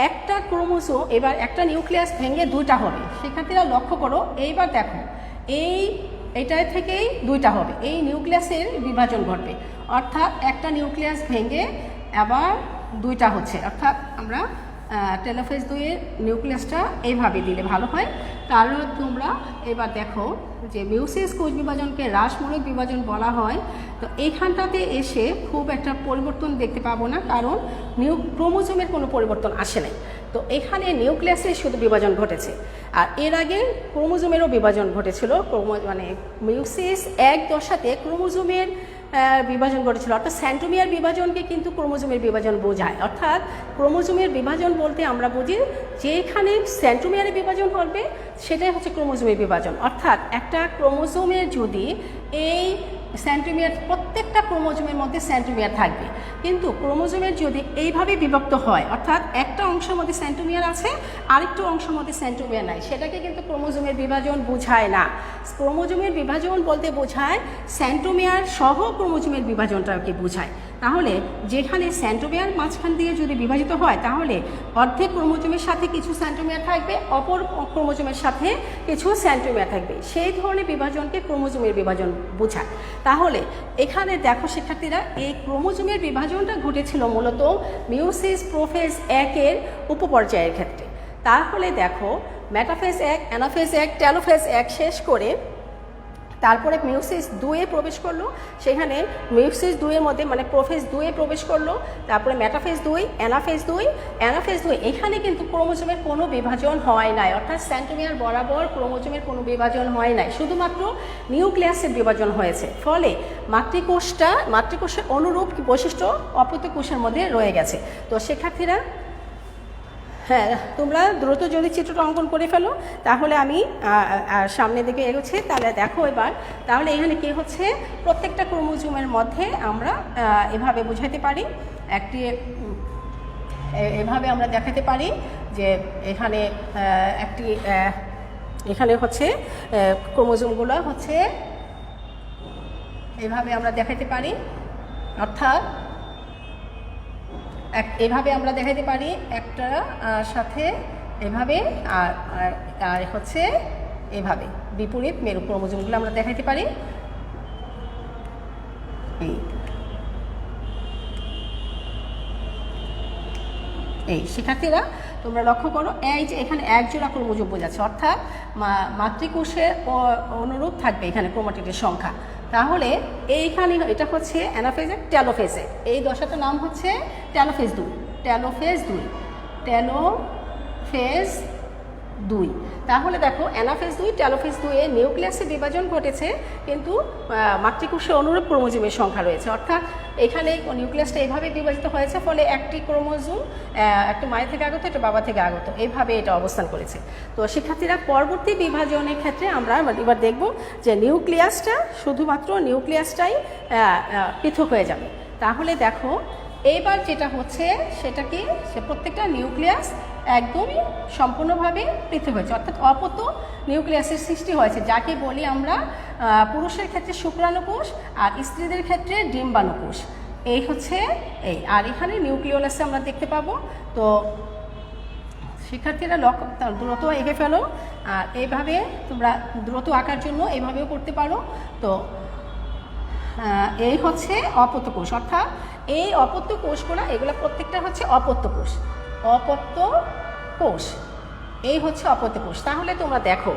একটা ক্রোমোজোম, এবার একটা নিউক্লিয়াস ভেঙে দুইটা হবে। শিক্ষার্থীরা লক্ষ্য করো, এইবার দেখো এইটা থেকেই দুইটা হবে, এই নিউক্লিয়াসের বিভাজন ঘটবে, অর্থাৎ একটা নিউক্লিয়াস ভেঙে আবার দুইটা হচ্ছে, অর্থাৎ আমরা টেলোফেজ 2 এর নিউক্লিয়াসটা এইভাবে দিলে ভালো হয়। তাহলে তোমরা এবার দেখো যে মিউসিস কোষ বিভাজনকে হ্রাসমূলক বিভাজন বলা হয়। তো এইখানটাতে এসে খুব একটা পরিবর্তন দেখতে পাবো না, কারণ ক্রোমোজোমের কোনো পরিবর্তন আসে নাই। তো এখানে নিউক্লিয়াসের শুধু বিভাজন ঘটেছে, আর এর আগে ক্রোমোজোমেরও বিভাজন ঘটেছিল। মানে মিউসিস 1 দশাতে ক্রোমোজোমের বিভাজন ঘটেছিল, অর্থাৎ সেন্ট্রোমিয়ার বিভাজনকে কিন্তু ক্রোমোজোমের বিভাজন বোঝায়। অর্থাৎ ক্রোমোজোমের বিভাজন বলতে আমরা বুঝি যেখানে সেন্ট্রোমিয়ারের বিভাজন হবে সেটাই হচ্ছে ক্রোমোজোমের বিভাজন। অর্থাৎ একটা ক্রোমোজোমের যদি এই সেন্ট্রোমিয়ার, প্রত্যেকটা ক্রোমোজোমের মধ্যে সেন্ট্রোমিয়ার থাকবে, কিন্তু ক্রোমোজোমের যদি এইভাবে বিভক্ত হয়, অর্থাৎ একটা অংশের মধ্যে সেন্ট্রোমিয়ার আছে আরেকটা অংশের মধ্যে সেন্ট্রোমিয়ার নাই, সেটাকে কিন্তু ক্রোমোজোমের বিভাজন বোঝায় না। ক্রোমোজোমের বিভাজন বলতে বোঝায় সেন্ট্রোমিয়ার সহ ক্রোমোজোমের বিভাজনটাকে বোঝায়। তাহলে যেখানে সেন্ট্রোমিয়ার মাঝখান দিয়ে যদি বিভাজিত হয়, তাহলে অর্ধেক ক্রোমোজোমের সাথে কিছু সেন্ট্রোমিয়ার থাকবে, অপর ক্রোমোজোমের সাথে কিছু সেন্ট্রোমিয়ার থাকবে, সেই ধরনের বিভাজনকে ক্রোমোজোমের বিভাজন বোঝায়। তাহলে এখানে দেখো শিক্ষার্থীরা, এই ক্রোমোজোমের বিভাজনটা ঘটেছিল মূলত মিউসিস প্রোফেজ 1 এর উপপর্যায়ের ক্ষেত্রে। তাহলে দেখো মেটাফেজ 1, অ্যানাফেজ 1, টেলোফেজ 1 শেষ করে তারপরে মিউসিস 2 এ প্রবেশ করলো, সেখানে মিউসিস 2 এর মধ্যে মানে প্রোফেজ 2 এ প্রবেশ করলো, তারপরে মেটাফেজ 2, অ্যানাফেজ 2, এখানে কিন্তু ক্রোমোজোমের কোনো বিভাজন হয় নাই, অর্থাৎ সেন্ট্রোমিয়ার বরাবর ক্রোমোজোমের কোনো বিভাজন হয় নাই, শুধুমাত্র নিউক্লিয়াসের বিভাজন হয়েছে। ফলে মাতৃকোষের অনুরূপ বৈশিষ্ট্য অপ্রত্যক্ষ কোষের মধ্যে রয়ে গেছে। তো শিক্ষার্থীরা, হ্যাঁ, তোমরা দ্রুত যদি চিত্রটা অঙ্কন করে ফেলো, তাহলে আমি সামনের দিকে এগোচ্ছি। তাহলে দেখো এবার, তাহলে এখানে কি হচ্ছে, প্রত্যেকটা ক্রোমোজোমের মধ্যে আমরা এভাবে বোঝাতে পারি, এভাবে আমরা দেখাতে পারি যে এখানে হচ্ছে ক্রোমোজোমগুলো হচ্ছে এভাবে আমরা দেখাতে পারি, অর্থাৎ এভাবে আমরা দেখাতে পারি একটা সাথে এভাবে, আর হচ্ছে এভাবে বিপরীত মেরু ক্রোমোজোমগুলো আমরা দেখাতে পারি। এই শিক্ষার্থীরা তোমরা লক্ষ্য করো, এই যে এখানে 1 জোড়া ক্রোমোজোম বোঝাচ্ছে, অর্থাৎ মাতৃকোষের অনুরূপ থাকবে এখানে ক্রোমাটিডের সংখ্যা। তাহলে এইখানে এটা হচ্ছে অ্যানাফেজ 1, টেলোফেজ 1, এই দশাটার নাম হচ্ছে টেলোফেজ 2। তাহলে দেখো অ্যানাফেজ 2, টেলোফেজ 2 এ নিউক্লিয়াসের বিভাজন ঘটেছে, কিন্তু মাতৃকোষের অনুরূপ ক্রোমোজোমের সংখ্যা রয়েছে, অর্থাৎ এখানে নিউক্লিয়াসটা এইভাবে বিভাজিত হয়েছে, ফলে একটি ক্রোমোজোম একটা মায়ের থেকে আগত, একটা বাবা থেকে আগত, এইভাবে এটা অবস্থান করেছে। তো শিক্ষার্থীরা, পরবর্তী বিভাজনের ক্ষেত্রে আমরা এবার দেখব যে শুধুমাত্র নিউক্লিয়াসটাই পৃথক হয়ে যাবে। তাহলে দেখো এইবার যেটা হচ্ছে সেটা কি, সে প্রত্যেকটা নিউক্লিয়াস একদমই সম্পূর্ণভাবে পৃথক হয়েছে, অর্থাৎ অপত্য নিউক্লিয়াসের সৃষ্টি হয়েছে, যাকে বলি আমরা পুরুষের ক্ষেত্রে শুক্রাণুকোষ আর স্ত্রীদের ক্ষেত্রে ডিম্বাণুকোষ। এই হচ্ছে আর এখানে নিউক্লিওলাসে আমরা দেখতে পাবো। তো শিক্ষার্থীরা দ্রুত এঁকে ফেলো, আর এইভাবে তোমরা দ্রুত আঁকার জন্য এইভাবেও করতে পারো। তো এই হচ্ছে অপত্য কোষ, অর্থাৎ এই অপত্য কোষগুলো, এগুলো প্রত্যেকটা হচ্ছে অপত্য কোষ, এই হচ্ছে অপত্য কোষ। তাহলে তোমরা দেখো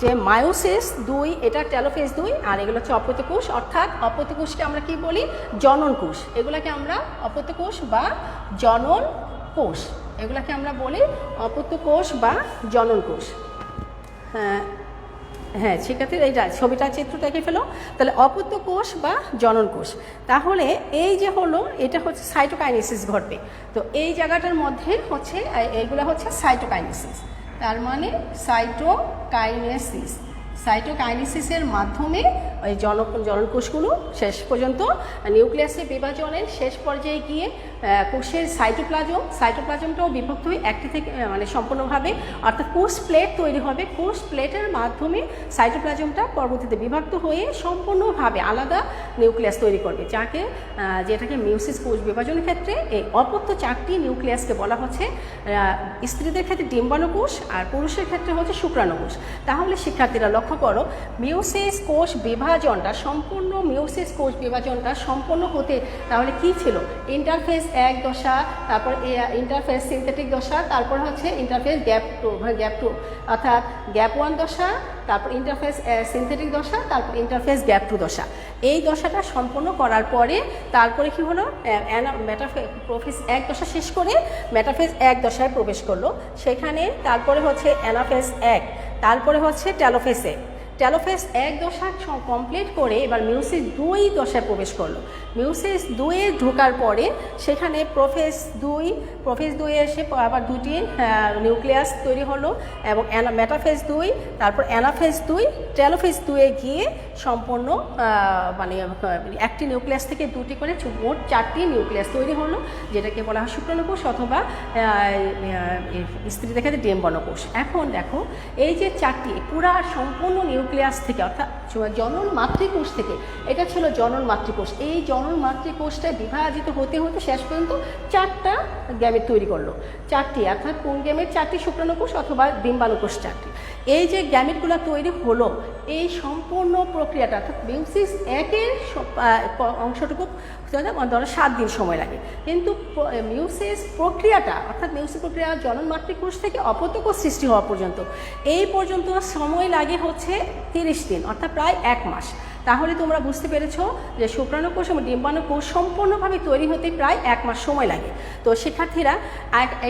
যে মায়োসিস 2 এটা টেলোফেজ 2, আর এগুলো হচ্ছে অপত্য কোষ, অর্থাৎ অপত্য কোষকে আমরা কি বলি, জনন কোষ। এগুলাকে আমরা অপত্য কোষ বা জনন কোষ, এগুলাকে আমরা বলি অপত্য কোষ বা জনন কোষ। হ্যাঁ শিক্ষার্থীরা, এই ছবিটা চিত্রটা এঁকে ফেলো। তাহলে অপত্য কোষ বা জনন কোষ, তাহলে এই যে হলো, এটা হচ্ছে সাইটোকাইনেসিস ঘটবে। তো এই জায়গাটার মধ্যে হচ্ছে এইগুলো হচ্ছে সাইটোকাইনেসিস, তার মানে সাইটোকাইনেসিসের মাধ্যমে এই জননকোষগুলো শেষ পর্যন্ত নিউক্লিয়াসের বিভাজনের শেষ পর্যায়ে গিয়ে কোষের সাইটোপ্লাজমটাও বিভক্ত হয়ে একটি থেকে মানে সম্পূর্ণভাবে, অর্থাৎ কোষ প্লেট তৈরি হবে। কোষ প্লেটের মাধ্যমে সাইটোপ্লাজমটা পরবর্তীতে বিভক্ত হয়ে সম্পূর্ণভাবে আলাদা নিউক্লিয়াস তৈরি করবে, যেটাকে মিওসিস কোষ বিভাজনের ক্ষেত্রে এই অপত্য 4টি নিউক্লিয়াসকে বলা হচ্ছে স্ত্রীদের ক্ষেত্রে ডিম্বাণুকোষ আর পুরুষের ক্ষেত্রে হচ্ছে শুক্রাণুকোষ। তাহলে শিক্ষার্থীরা লক্ষ্য করো, মিওসিস কোষ বিভাজনটা সম্পূর্ণ হতে তাহলে কি ছিল? ইন্টারফেস 1 দশা, তারপর ইন্টারফেস সিনথেটিক দশা, তারপর হচ্ছে ইন্টারফেস গ্যাপ 2, অর্থাৎ গ্যাপ 1 দশা, তারপর ইন্টারফেস সিনথেটিক দশা, তারপর ইন্টারফেস গ্যাপ 2 দশা। এই দশাটা সম্পন্ন করার পরে তারপরে কি হলো? প্রোফেজ 1 দশা শেষ করে মেটাফেজ 1 দশায় প্রবেশ করলো। সেখানে তারপরে হচ্ছে অ্যানাফেজ 1, তারপরে হচ্ছে টেলোফেজ 1 দশা কমপ্লিট করে এবার মিওসিস 2 দশায় প্রবেশ করলো। মিওসিস 2-এ ঢোকার পরে সেখানে প্রোফেজ 2 এসে আবার 2টি নিউক্লিয়াস তৈরি হলো এবং মেটাফেজ 2, তারপর অ্যানাফেজ 2, টেলোফেজ 2-এ গিয়ে সম্পূর্ণ মানে একটি নিউক্লিয়াস থেকে 2টি করে মোট 4টি নিউক্লিয়াস তৈরি হলো, যেটাকে বলা হয় শুক্রাণুকোষ অথবা স্ত্রীদের ক্ষেত্রে ডিম্বাণুকোষ। এখন দেখো, এই যে 4টি পুরা সম্পূর্ণ নিউক্লিয়াস থেকে, অর্থাৎ জনন মাতৃকোষ থেকে, এটা ছিল জনন মাতৃকোষ। এই জনন মাতৃকোষটা বিভাজিত হতে হতে শেষ পর্যন্ত 4টা গ্যামেট তৈরি করলো। 4টি, অর্থাৎ কোন গ্যামেট? 4টি শুক্রাণুকোষ অথবা ডিম্বাণুকোষ 4টি। এই যে গ্যামেটগুলো তৈরি হলো, এই সম্পূর্ণ প্রক্রিয়াটা, অর্থাৎ মিওসিস 1-এর অংশটুকু ধরো 7 দিন সময় লাগে, কিন্তু মিওসিস প্রক্রিয়াটা, অর্থাৎ মিওসিস প্রক্রিয়া জনন মাতৃকোষ থেকে অপত্য কোষ সৃষ্টি হওয়া পর্যন্ত, এই পর্যন্ত সময় লাগে হচ্ছে 30 দিন, অর্থাৎ প্রায় 1 মাস। তাহলে তোমরা বুঝতে পেরেছ যে শুক্রাণুকোষ এবং ডিম্বাণুকোষ সম্পূর্ণভাবে তৈরি হতে প্রায় 1 মাস সময় লাগে। তো শিক্ষার্থীরা,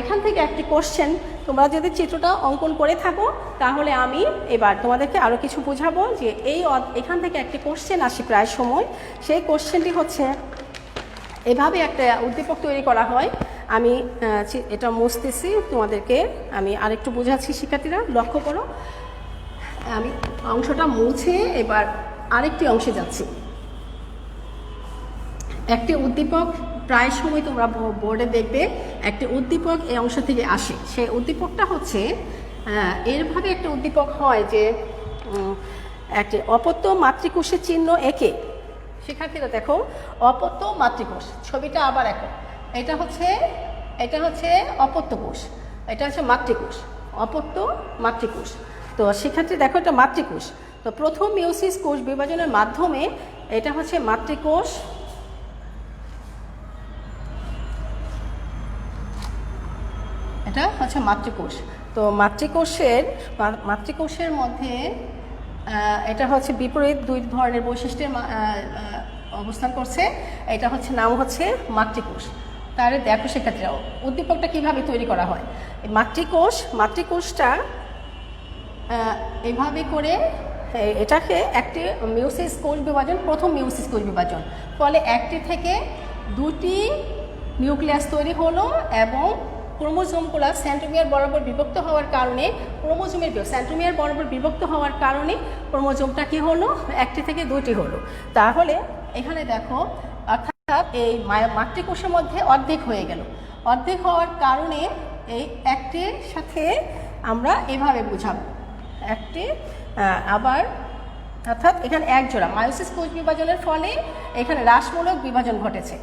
এখান থেকে একটি কোশ্চেন তোমরা যদি চিত্রটা অঙ্কন করে থাকো, তাহলে আমি এবার তোমাদেরকে আরও কিছু বোঝাবো যে এখান থেকে একটি কোশ্চেন আসে প্রায় সময়। সেই কোশ্চেনটি হচ্ছে, এভাবে একটা উদ্দীপক তৈরি করা হয়। আমি এটা মুছতেছি, তোমাদেরকে আমি আরেকটু বোঝাচ্ছি। শিক্ষার্থীরা লক্ষ্য করো, আমি অংশটা মুছে এবার আরেকটি অংশে যাচ্ছি। একটি উদ্দীপক প্রায় সময় তোমরা বোর্ডে দেখবে, একটি উদ্দীপক এই অংশ থেকে আসে। সেই উদ্দীপকটা হচ্ছে এরভাবে একটা উদ্দীপক হয় যে একটি অপত্য মাতৃকোষের চিহ্ন এঁকে। শিক্ষার্থীরা দেখো, অপত্য মাতৃকোষ ছবিটা আবার এখন, এটা হচ্ছে অপত্য কোষ, এটা হচ্ছে মাতৃকোষ, অপত্য মাতৃকোষ। তো শিক্ষার্থী দেখো, এটা মাতৃকোষ। তো প্রথম মিওসিস কোষ বিভাজনের মাধ্যমে এটা হচ্ছে মাতৃকোষ, এটা হচ্ছে মাতৃকোষ। তো মাতৃকোষের মধ্যে এটা হচ্ছে বিপরীত 2 ধরনের বৈশিষ্ট্যের অবস্থান করছে। এটা হচ্ছে নাম হচ্ছে মাতৃকোষ। তাহলে দেখো শিক্ষার্থীরা, উদ্দীপকটা কিভাবে তৈরি করা হয়। মাতৃকোষটা এভাবে করে, এটাকে একটি মিওসিস কোষ বিভাজন, প্রথম মিওসিস কোষ বিভাজন, ফলে একটি থেকে 2টি নিউক্লিয়াস তৈরি হলো এবং ক্রোমোজোমগুলো সেন্ট্রোমিয়ার বরাবর বিভক্ত হওয়ার কারণে, সেন্ট্রোমিয়ার বরাবর বিভক্ত হওয়ার কারণে ক্রোমোজোমটা কি হলো? 1টি থেকে 2টি হলো। তাহলে এখানে দেখো, অর্থাৎ এই মাতৃকোষের মধ্যে অর্ধেক হয়ে গেল। অর্ধেক হওয়ার কারণে এই একটির সাথে আমরা এভাবে বুঝাবো, একটি আবার, অর্থাৎ এখানে 1 জোড়া মায়োসিস কোষ বিভাজনের ফলে এখানে হ্রাসমূলক বিভাজন ঘটেছে।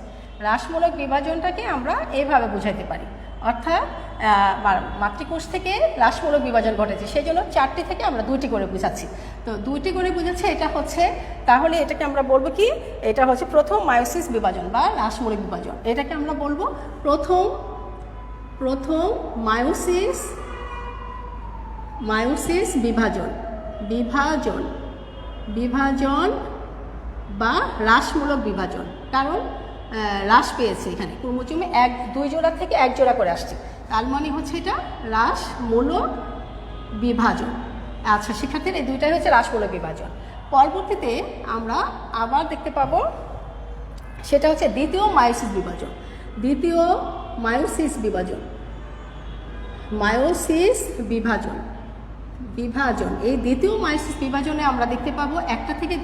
হ্রাসমূলক বিভাজনটাকে আমরা এইভাবে বুঝাইতে পারি, অর্থাৎ মাতৃকোষ থেকে হ্রাসমূলক বিভাজন ঘটেছে, সেই জন্য 4টি থেকে আমরা 2টি করে বুঝাচ্ছি। তো 2টি করে বুঝাচ্ছি, এটা হচ্ছে, তাহলে এটাকে আমরা বলবো কি? এটা হচ্ছে প্রথম মায়োসিস বিভাজন বা হ্রাসমূলক বিভাজন। এটাকে আমরা বলবো প্রথম মায়োসিস বিভাজন বা হ্রাসমূলক বিভাজন, কারণ হ্রাস পেয়েছে এখানে ক্রোমোজোমে 2 জোড়া থেকে 1 জোড়া করে আসছে, তার মানে হচ্ছে এটা হ্রাসমূলক বিভাজন। আচ্ছা শিক্ষার্থীরা, এই দুইটাই হচ্ছে হ্রাসমূলক বিভাজন। পরবর্তীতে আমরা আবার দেখতে পাবো, সেটা হচ্ছে দ্বিতীয় মায়োসিস বিভাজন। দ্বিতীয় মায়োসিস বিভাজন বিভাজন, এই দ্বিতীয় মায়োসিস বিভাজনে আমরা দেখতে পাবো একটা থেকে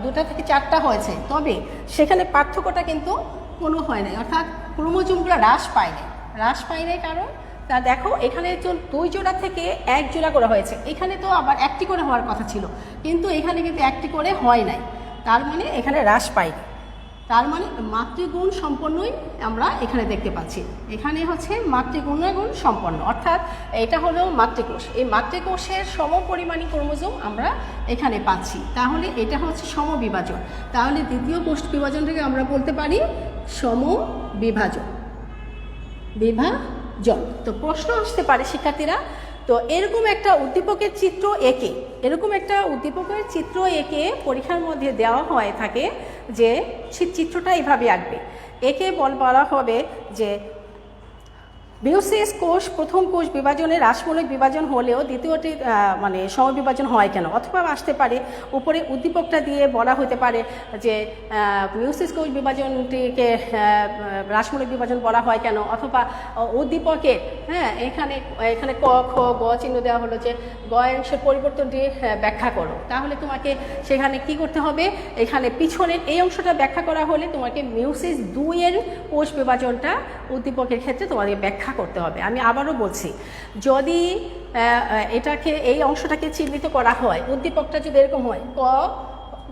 দুটা থেকে চারটা হয়েছে, তবে সেখানে পার্থক্যটা কিন্তু কোনো হয় নাই, অর্থাৎ ক্রোমোজোমগুলো হ্রাস পায় নাই কারণ তা দেখো এখানে তো 2 জোড়া থেকে 1 জোড়া করে হয়েছে, এখানে তো আবার 1টি করে হওয়ার কথা ছিল, কিন্তু এখানে কিন্তু 1টি করে হয় নাই, তার মানে এখানে হ্রাস পায়নি, তার মানে মাতৃগুণ সম্পন্নই আমরা এখানে দেখতে পাচ্ছি। এখানে হচ্ছে মাতৃগুণ সম্পন্ন, অর্থাৎ এটা হলো মাতৃকোষ, এই মাতৃকোষের সমপরিমাণী ক্রোমোজোম আমরা এখানে পাচ্ছি, তাহলে এটা হচ্ছে সমবিভাজন। তাহলে দ্বিতীয় কোষ বিভাজনটাকে আমরা বলতে পারি সমবিভাজন। তো প্রশ্ন আসতে পারে শিক্ষার্থীরা, তো এরকম একটা উদ্দীপকের চিত্র এঁকে পরীক্ষার মধ্যে দেওয়া হয়ে থাকে যে চিত্রটা এইভাবে আঁকবে। একে বলা হবে যে মিয়োসিস কোষ প্রথম কোষ বিভাজনে হ্রাসমূলক বিভাজন হলেও দ্বিতীয়টি মানে সমবিভাজন হয় কেন, অথবা আসতে পারে উপরে উদ্দীপকটা দিয়ে বলা হতে পারে যে মিয়োসিস কোষ বিভাজনটিকে হ্রাসমূলক বিভাজন বলা হয় কেন, অথবা উদ্দীপকের এখানে ক খ গ চিহ্ন দেওয়া হলো যে গ অংশের পরিবর্তনটি ব্যাখ্যা করো, তাহলে তোমাকে সেখানে কি করতে হবে, এখানে পিছনের এই অংশটা ব্যাখ্যা করা হলে তোমাকে মিয়োসিস 2 এর কোষ বিভাজনটা উদ্দীপকের ক্ষেত্রে তোমাদের ব্যাখ্যা করতে হবে। আমি আবারও বলছি, যদি এই অংশটাকে চিহ্নিত করা হয়, উদ্দীপকটা যদি এরকম হয় ক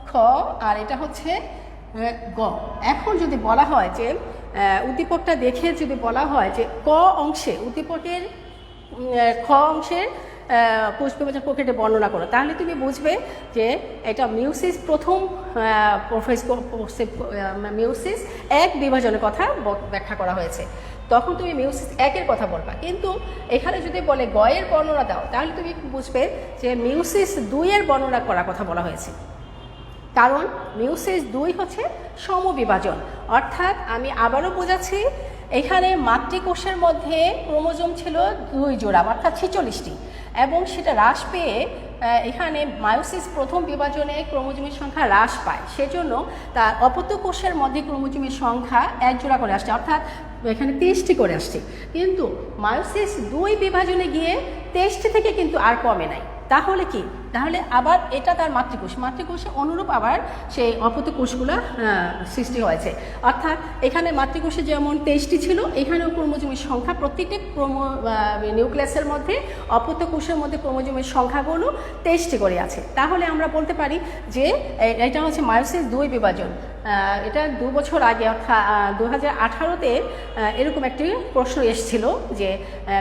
খ আর এটা হচ্ছে গ, এখন যদি বলা হয় যে উদ্দীপকটা দেখে যদি বলা হয় যে ক অংশে উদ্দীপকের খ অংশের কোষ বিভাজন প্রক্রিয়াটি বর্ণনা করো, তাহলে তুমি বুঝবে যে এটা মিয়োসিস প্রথম মিয়োসিস 1 বিভাজনের কথা ব্যাখ্যা করা হয়েছে, তখন তুমি মিয়োসিস 1 এর কথা বলবা। কিন্তু এখানে যদি বলে গ এর বর্ণনা দাও, তাহলে তুমি বুঝবে যে মিয়োসিস 2 এর বর্ণনা করার কথা বলা হয়েছে, কারণ মিয়োসিস 2 হচ্ছে সমবিভাজন। অর্থাৎ আমি আবারও বোঝাচ্ছি, এখানে মাতৃকোষের মধ্যে ক্রোমোজোম ছিল 2 জোড়া অর্থাৎ 46টি, এবং সেটা হ্রাস পেয়ে এখানে মায়োসিস প্রথম বিভাজনে ক্রোমোজোমের সংখ্যা হ্রাস পায়, সেজন্য তার অপত্য কোষের মধ্যে ক্রোমোজোমের সংখ্যা 1 জোড়া করে আসছে, অর্থাৎ এখানে 23টি করে আসছে। কিন্তু মায়োসিস 2 বিভাজনে গিয়ে 23টি থেকে কিন্তু আর কমে নাই, তাহলে কি, তাহলে আবার এটা তার মাতৃকোষে অনুরূপ আবার সেই অপত্য কোষগুলো সৃষ্টি হয়েছে, অর্থাৎ এখানে মাতৃকোষে যেমন 23টি ছিল, এখানেও ক্রোমোজোমের সংখ্যা প্রত্যেকটি নিউক্লিয়াসের মধ্যে অপত্য কোষের মধ্যে ক্রোমোজোমের সংখ্যাগুলো 23টি করে আছে। তাহলে আমরা বলতে পারি যে এটা হচ্ছে মায়োসিস 2 বিভাজন। এটা 2 বছর আগে অর্থাৎ 2018-তে এরকম একটি প্রশ্ন এসেছিল যে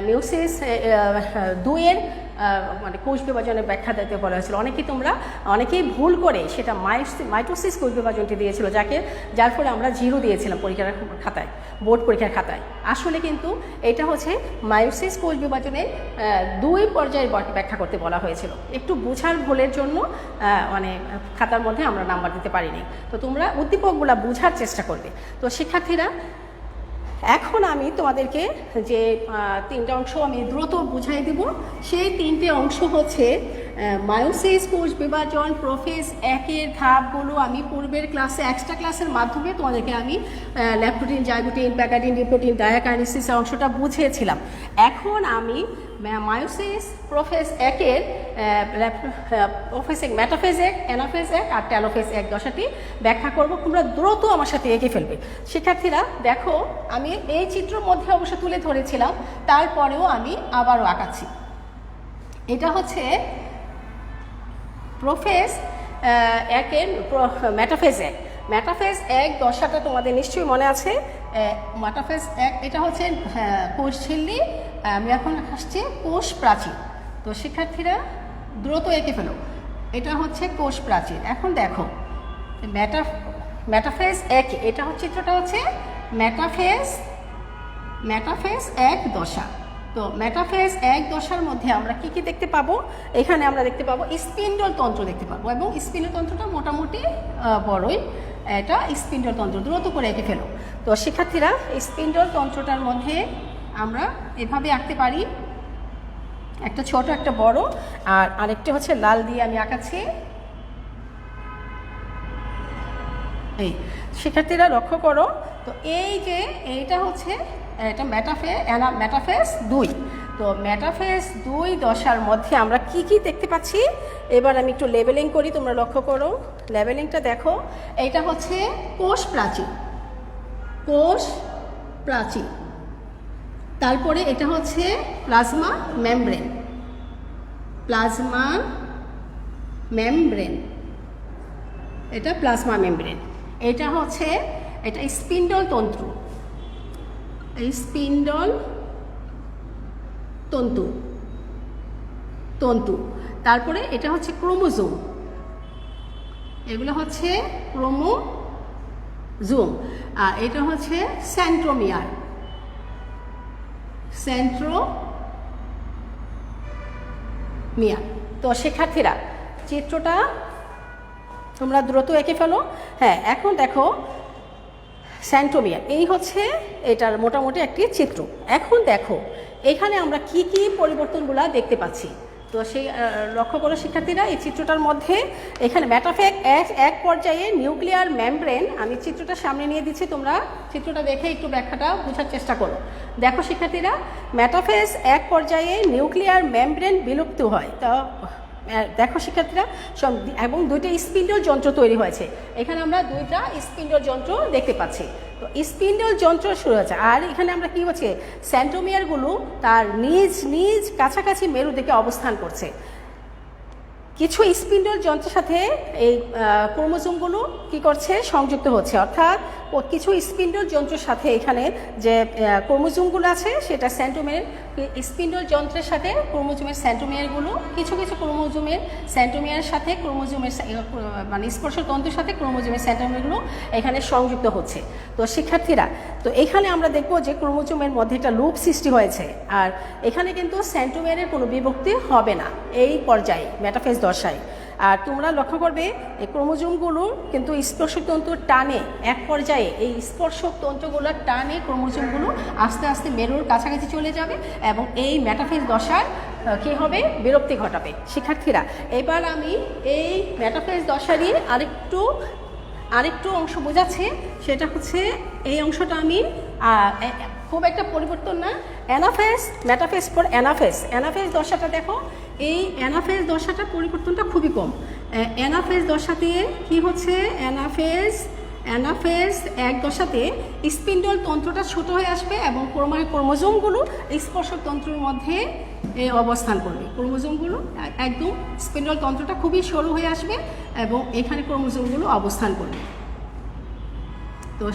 মিয়োসিস 2 এর মানে কোষ বিভাজনের ব্যাখ্যা দিতে বলা হয়েছিল। অনেকেই ভুল করে সেটা মাইটোসিস কোষ বিভাজনটি দিয়েছিল, যার ফলে আমরা 0 দিয়েছিলাম পরীক্ষার খাতায়, বোর্ড পরীক্ষার খাতায়। আসলে কিন্তু এটা হচ্ছে মায়োসিস কোষ বিভাজনের 2 পর্যায়ের ব্যাখ্যা করতে বলা হয়েছিল। একটু বোঝার ভুলের জন্য মানে খাতার মধ্যে আমরা নাম্বার দিতে পারিনি। তো তোমরা উদ্দীপকগুলো বোঝার চেষ্টা করবে। তো শিক্ষার্থীরা, এখন আমি তোমাদেরকে যে 3টা অংশ আমি দ্রুত বুঝাই দেব, সেই 3টে অংশ হচ্ছে মায়োসিস কোষ বিভাজন প্রোফেজ 1 এর ধাপগুলো আমি পূর্বের ক্লাসে এক্সট্রা ক্লাসের মাধ্যমে তোমাদেরকে আমি ল্যাপটোটিন, জাইগোটিন, প্যাকাটিন, ডিপ্লোটিন, ডায়াকাইনেসিস অংশটা বুঝিয়েছিলাম। এখন আমি মায়োসিস প্রোফেজ 1 এর মেটাফেজ 1, অ্যানাফেজ 1 আর টেলোফেজ 1 দশাটি ব্যাখ্যা করব। তোমরা দ্রুত আমার সাথে এঁকে ফেলবে। শিক্ষার্থীরা দেখো, আমি এই চিত্রের মধ্যে অবশ্য তুলে ধরেছিলাম, তারপরেও আমি আবারও আঁকাচ্ছি। এটা হচ্ছে প্রোফেজ 1 এর মেটাফেজ 1। মেটাফেজ 1 দশাটা তোমাদের নিশ্চয়ই মনে আছে। মেটাফেজ 1 এটা হচ্ছে কোষ ঝিল্লি, আমি এখন আসছি কোষ প্রাচীর। তো শিক্ষার্থীরা দ্রুত এঁকে ফেলো, এটা হচ্ছে কোষ প্রাচীর। এখন দেখো মেটাফেজ 1, এটা হচ্ছে চিত্রটা হচ্ছে মেটাফেজ 1 দশা। তো মেটাফেজ 1 দশার মধ্যে আমরা কি কি দেখতে পাবো? এখানে আমরা দেখতে পাবো স্পিন্ডল তন্ত্র দেখতে পাবো, এবং স্পিন্ডল তন্ত্রটা মোটামুটি বড়ই, এটা স্পিন্ডল তন্ত্র। দ্রুত করে এঁকে ফেলো। তো শিক্ষার্থীরা, স্পিন্ডল তন্ত্রটার মধ্যে আমরা এভাবে আঁকতে পারি, একটা ছোট একটা বড়, আর আরেকটা হচ্ছে লাল দিয়ে আমি আঁকাচ্ছি। এই শিক্ষার্থীরা লক্ষ্য করো, তো এই যে এইটা হচ্ছে এটা মেটাফেজ 2। তো তো মেটাফেজ 2 দশার মধ্যে আমরা কি কি দেখতে পাচ্ছি, এবার আমি একটু লেবেলিং করি, তোমরা লক্ষ্য করো লেবেলিংটা দেখো। এইটা হচ্ছে কোষ প্রাচীর, কোষ প্রাচীর। তারপরে এটা হচ্ছে প্লাজমা মেমব্রেন, প্লাজমা মেমব্রেন, এটা প্লাজমা মেমব্রেন। এটা হচ্ছে এটা স্পিন্ডল তন্তু, এই স্পিন্ডল তন্তু তন্তু। তারপরে এটা হচ্ছে ক্রোমোজোম, এগুলো হচ্ছে ক্রোমোজোম। আর এটা হচ্ছে সেন্ট্রোমিয়ার, সেন্ট্রোমিয়ার। তো শিক্ষার্থীরা চিত্রটা তোমরা দ্রুত এঁকে ফেলো। হ্যাঁ, এখন দেখো সেন্ট্রোমিয়ার, এই হচ্ছে এটার মোটামুটি একটি চিত্র। এখন দেখো এখানে আমরা কি কি পরিবর্তনগুলো দেখতে পাচ্ছি। তো সেই লক্ষ্য করো শিক্ষার্থীরা, এই চিত্রটার মধ্যে এখানে মেটাফেজ এক পর্যায়ে নিউক্লিয়ার মেমব্রেন, আমি চিত্রটা সামনে নিয়ে দিচ্ছি, তোমরা চিত্রটা দেখে একটু ব্যাখ্যাটা বোঝার চেষ্টা করো। দেখো শিক্ষার্থীরা, মেটাফেজ এক পর্যায়ে নিউক্লিয়ার মেমব্রেন বিলুপ্ত হয়। তো দেখো শিক্ষার্থীরা এবং দুইটা স্পিন্ডল যন্ত্র তৈরি হয়েছে। এখানে আমরা দুইটা স্পিন্ডল যন্ত্র দেখতে পাচ্ছি। তো স্পিন্ডল যন্ত্র শুরু হয়েছে, আর এখানে আমরা কি হচ্ছে সেন্ট্রোমিয়ারগুলো তার নিজ নিজ কাছাকাছি মেরু দিকে অবস্থান করছে। কিছু স্পিন্ডল যন্ত্রের সাথে এই ক্রোমোজোমগুলো কি করছে সংযুক্ত হচ্ছে, অর্থাৎ কিছু স্পিন্ডল যন্ত্রের সাথে এখানে যে ক্রোমোজোমগুলো আছে সেটা সেন্ট্রোমিয়ার, স্পিন্ডল যন্ত্রের সাথে ক্রোমোজোমের সেন্ট্রোমিয়ারগুলো কিছু কিছু ক্রোমোজোমের সেন্ট্রোমিয়ারের সাথে ক্রোমোজোমের মানে স্পর্শতন্ত্রের সাথে ক্রোমোজোমের সেন্ট্রোমিয়ারগুলো এখানে সংযুক্ত হচ্ছে। তো শিক্ষার্থীরা, তো এখানে আমরা দেখব যে ক্রোমোজোমের মধ্যে একটা লুপ সৃষ্টি হয়েছে, আর এখানে কিন্তু সেন্ট্রোমিয়ারের কোনো বিভক্তি হবে না এই পর্যায়ে মেটাফেজ দশায়। আর তোমরা লক্ষ্য করবে এই ক্রোমোজোমগুলো কিন্তু স্পর্শতন্ত্র টানে এক পর্যায়ে, এই স্পর্শক তন্ত্রগুলোর টানে ক্রোমোজোমগুলো আস্তে আস্তে মেরুর কাছাকাছি চলে যাবে এবং এই মেটাফেজ দশার কী হবে বিরক্তি ঘটাবে। শিক্ষার্থীরা, এবার আমি এই মেটাফেজ দশারই আরেকটু অংশ বোঝাচ্ছি, সেটা হচ্ছে এই অংশটা আমি খুব একটা পরিবর্তন না, অ্যানাফেজ মেটাফেজ পর অ্যানাফেজ দশাটা দেখো, এই অ্যানাফেজ দশাটা পরিবর্তনটা খুবই কম। অ্যানাফেজ দশাতে কি হচ্ছে, অ্যানাফেজ এক দশাতে স্পিন্ডল তন্ত্রটা ছোট হয়ে আসবে এবং ক্রোমোজোমগুলো স্পর্শক তন্ত্রের মধ্যে অবস্থান করবে। ক্রোমোজোমগুলো একদম স্পিন্ডল তন্ত্রটা খুবই সরু হয়ে আসবে এবং এখানে ক্রোমোজোমগুলো অবস্থান করবে। তো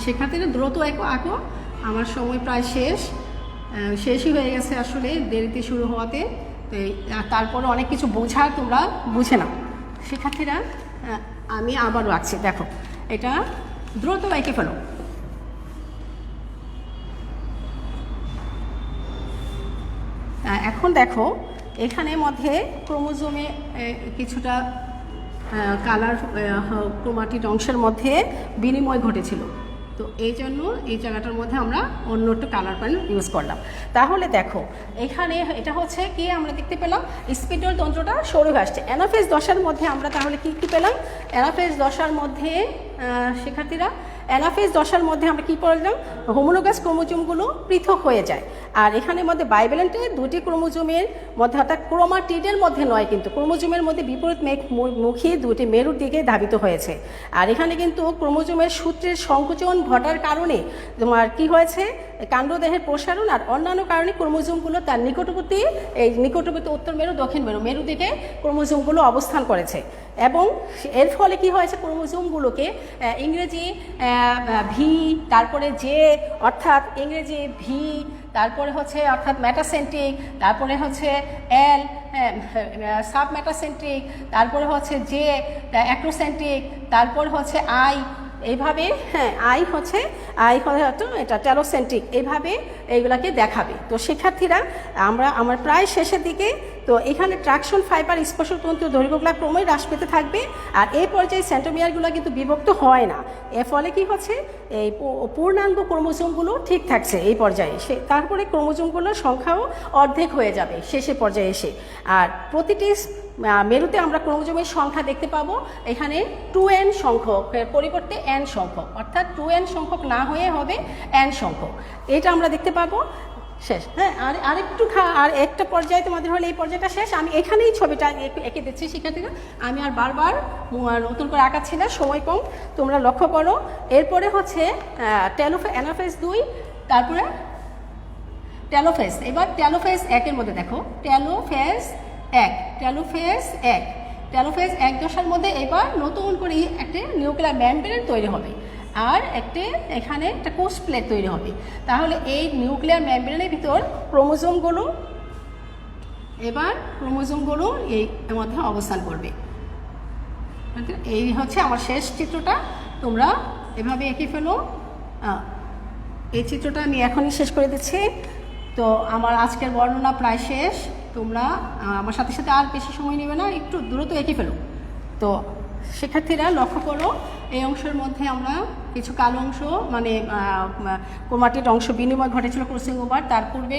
শিক্ষার্থীরা দ্রুত আঁকো, আমার সময় প্রায় শেষই হয়ে গেছে আসলে দেরিতে শুরু হওয়াতে। তারপরে অনেক কিছু বোঝার তোমরা বুঝে নাও। শিক্ষার্থীরা, আমি আবারও আঁকছি, দেখো এটা দ্রুত এঁকে ফেলো। এখন দেখো এখানে মধ্যে ক্রোমোজোমে কিছুটা কালার ক্রোমাটিড অংশের মধ্যে বিনিময় ঘটেছিল, তো এই জন্য এই জায়গাটার মধ্যে আমরা অন্য একটা কালার পেন ইউজ করলাম। তাহলে দেখো এখানে এটা হচ্ছে কি আমরা দেখতে পেলাম স্পিন্ডল তন্ত্রটা সরু হয়ে আসছে। অ্যানাফেজ দশার মধ্যে আমরা তাহলে কি পেলাম, অ্যানাফেজ দশার মধ্যে শিক্ষার্থীরা অ্যানাফেজ দশার মধ্যে আমরা কী করলাম, হোমোলোগাস ক্রোমোজোমগুলো পৃথক হয়ে যায়। আর এখানে মধ্যে বাইভ্যালেন্টের দুটি ক্রোমোজোমের মধ্যে অর্থাৎ ক্রোমাটিডের মধ্যে নয়, কিন্তু ক্রোমোজোমের মধ্যে বিপরীত মুখী দুটি মেরুর দিকে ধাবিত হয়েছে। আর এখানে কিন্তু ক্রোমোজোমের সূত্রের সংকোচন ঘটার কারণে তোমার কি হয়েছে, কাণ্ডদেহের প্রসারণ আর অন্যান্য কারণে ক্রোমোজোমগুলো তার নিকটবর্তী উত্তর মেরু দক্ষিণ মেরু দিকে ক্রোমোজোমগুলো অবস্থান করেছে এবং এর ফলে কি হয়েছে ক্রোমোজোমগুলোকে ইংরেজি ভি, তারপরে জে অর্থাৎ ইংরেজি ভি, তারপরে হচ্ছে অর্থাৎ মেটাসেন্ট্রিক, তারপরে হচ্ছে এল সাব মেটাসেন্ট্রিক, তারপরে হচ্ছে জে অ্যাক্রোসেন্ট্রিক, তারপর হচ্ছে আই, এইভাবে আই হয়তো এটা টেলোসেন্ট্রিক, এইভাবে এইগুলাকে দেখাবে। তো শিক্ষার্থীরা আমার প্রায় শেষের দিকে, তো এখানে ট্রাকশন ফাইবার স্পর্শতন্ত্র দৈর্ঘ্যগুলো ক্রমেই হ্রাস পেতে থাকবে আর এই পর্যায়ে সেন্ট্রোমিয়ারগুলো কিন্তু বিভক্ত হয় না। এর ফলে কি হচ্ছে এই পূর্ণাঙ্গ ক্রোমোজোমগুলো ঠিক থাকছে এই পর্যায়ে, তারপরে ক্রোমোজোমগুলোর সংখ্যাও অর্ধেক হয়ে যাবে শেষের পর্যায়ে এসে। আর প্রতিটি মেরুতে আমরা ক্রোমোজোমের সংখ্যা দেখতে পাবো এখানে 2n সংখ্যক পরিবর্তে n সংখ্যক, অর্থাৎ 2n সংখ্যক না হয়ে হবে n সংখ্যক, এটা আমরা দেখতে পাবো। শেষ। হ্যাঁ, আরেকটু আর একটা পর্যায়ে তোমাদের হলে এই পর্যায়টা শেষ। আমি এখানেই ছবিটা এঁকে দিচ্ছি শিক্ষার্থীরা, আমি আর বারবার নতুন করে আঁকাচ্ছি না, সময় কম, তোমরা লক্ষ্য করো। এরপরে হচ্ছে অ্যানাফেজ 2, তারপরে টেলোফেজ। এবার টেলোফেজ 1-এর মধ্যে দেখো, টেলোফেজ 1 দশার মধ্যে এবার নতুন করে একটা নিউক্লিয়ার মেমব্রেন তৈরি হবে আর এখানে একটা কোষ প্লেট তৈরি হবে। তাহলে এই নিউক্লিয়ার মেমব্রেনের ভিতর ক্রোমোজোমগুলো এর মধ্যে অবস্থান করবে। এই হচ্ছে আমার শেষ চিত্রটা, তোমরা এভাবে এঁকে ফেলো। এই চিত্রটা আমি এখনই শেষ করে দিচ্ছি। তো আমার আজকের বর্ণনা প্রায় শেষ, তোমরা আমার সাথে সাথে আর বেশি সময় নেবে না, একটু দ্রুত এঁকে ফেলো। তো শিক্ষার্থীরা লক্ষ্য করো, এই অংশের মধ্যে আমরা কিছু কালো অংশ মানে ক্রোমাটিড অংশ বিনিময় ঘটেছিল ক্রসিং ওভার তার পূর্বে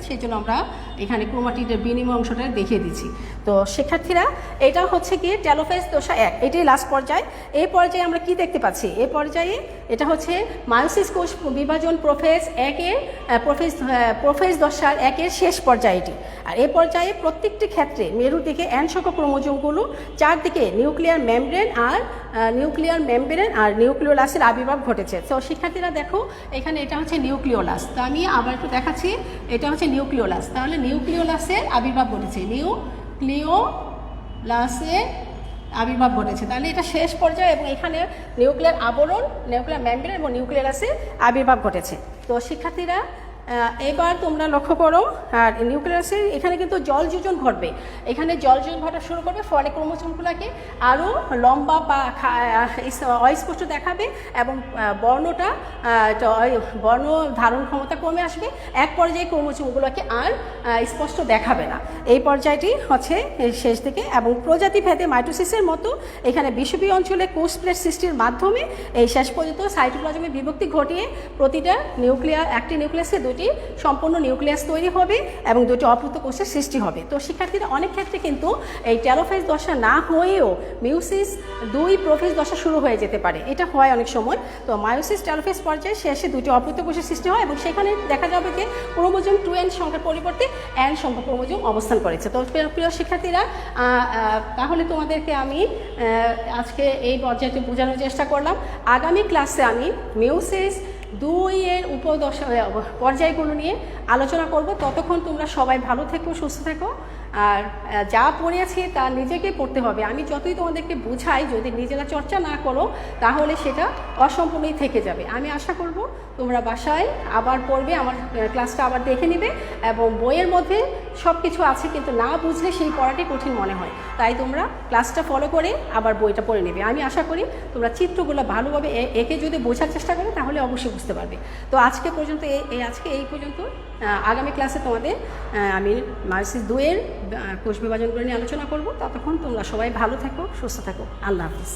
সেই জন্য আমরা এখানে ক্রোমাটিডের বিনিময় অংশটা দেখিয়ে দিচ্ছি। তো শিক্ষার্থীরা এটা হচ্ছে কি টেলোফেজ দশা 1, এটাই লাস্ট পর্যায়। এই পর্যায়ে আমরা কি দেখতে পাচ্ছি? এই পর্যায়ে এটা হচ্ছে মায়োসিস কোষ বিভাজন প্রোফেজ 1-এর প্রোফেজ দশার 1-এর শেষ পর্যায় এটি। আর এই পর্যায়ে প্রত্যেকটি ক্ষেত্রে মেরুর দিকে N সংখ্যক ক্রোমোজোমগুলো, চারদিকে নিউক্লিয়ার মেমব্রেন আর নিউক্লিওলাসের আবির্ভাব ঘটেছে। তো শিক্ষার্থীরা দেখো এখানে এটা হচ্ছে নিউক্লিওলাস। তো আমি আবার একটু দেখাচ্ছি, এটা হচ্ছে নিউক্লিওলাস। তাহলে নিউক্লিওলাসের আবির্ভাব ঘটেছে, নিউক্লিওলাসের আবির্ভাব ঘটেছে। তাহলে এটা শেষ পর্যায়ে এবং এখানে নিউক্লিয়ার আবরণ, নিউক্লিয়ার মেমব্রেন এবং নিউক্লিওলাসের আবির্ভাব ঘটেছে। তো শিক্ষার্থীরা এবার তোমরা লক্ষ্য করো, আর নিউক্লিয়াসের এখানে কিন্তু জল যোজন ঘটবে, এখানে জল যোজন ঘটা শুরু করবে, ফলে ক্রোমোজোমগুলোকে আরও লম্বা বা অস্পষ্ট দেখাবে এবং বর্ণ ধারণ ক্ষমতা কমে আসবে। এক পর্যায়ে ক্রোমোজোমগুলোকে আর স্পষ্ট দেখাবে না। এই পর্যায়টি হচ্ছে শেষ দিকে এবং প্রজাতি ভেদে মাইটোসিসের মতো এখানে বিষুবীয় অঞ্চলে কোষ প্লেট সৃষ্টির মাধ্যমে এই শেষ পর্যন্ত সাইটোপ্লাজমে বিভক্তি ঘটিয়ে প্রতিটা একটি নিউক্লিয়াসে দুটি সম্পূর্ণ নিউক্লিয়াস তৈরি হবে এবং দুটি অপূর্ত কোষের সৃষ্টি হবে। তো শিক্ষার্থীরা অনেক ক্ষেত্রে কিন্তু এই টেলোফেজ দশা না হয়েও মিউসিস 2 প্রোফেজ দশা শুরু হয়ে যেতে পারে, এটা হয় অনেক সময়। তো মায়োসিস টেলোফেজ পর্যায়ে শেষে দুটি অপূর্ত কোষের সৃষ্টি হয় এবং সেখানে দেখা যাবে যে ক্রোমোজোম 2n সংখ্যার পরিবর্তে n সংখ্যক ক্রোমোজোম অবস্থান করেছে। তো প্রিয় শিক্ষার্থীরা, তাহলে তোমাদেরকে আমি আজকে এই পর্যায়টি বোঝানোর চেষ্টা করলাম। আগামী ক্লাসে আমি মিউসিস 2-এর উপদশা পর্যায়গুলো নিয়ে আলোচনা করব। ততক্ষণ তোমরা সবাই ভালো থেকো, সুস্থ থেকো। আর যা পড়েছি তা নিজেকে পড়তে হবে। আমি যতই তোমাদেরকে বোঝাই, যদি নিজেরা চর্চা না করো তাহলে সেটা অসম্পূর্ণই থেকে যাবে। আমি আশা করব তোমরা বাসায় আবার পড়বে, আমার ক্লাসটা আবার দেখে নেবে এবং বইয়ের মধ্যে সব কিছু আছে কিন্তু না বুঝলে সেই পড়াটি কঠিন মনে হয়। তাই তোমরা ক্লাসটা ফলো করে আবার বইটা পড়ে নেবে। আমি আশা করি তোমরা চিত্রগুলো ভালোভাবে এঁকে যদি বোঝার চেষ্টা করো তাহলে অবশ্যই বুঝতে পারবে। তো আজকে এই পর্যন্ত। আগামী ক্লাসে তোমাদের আমি মায়োসিস 2-এর কোষ বিভাজন করে নিয়ে আলোচনা করব। ততক্ষণ তোমরা সবাই ভালো থাকো, সুস্থ থাকো। আল্লাহ হাফিজ।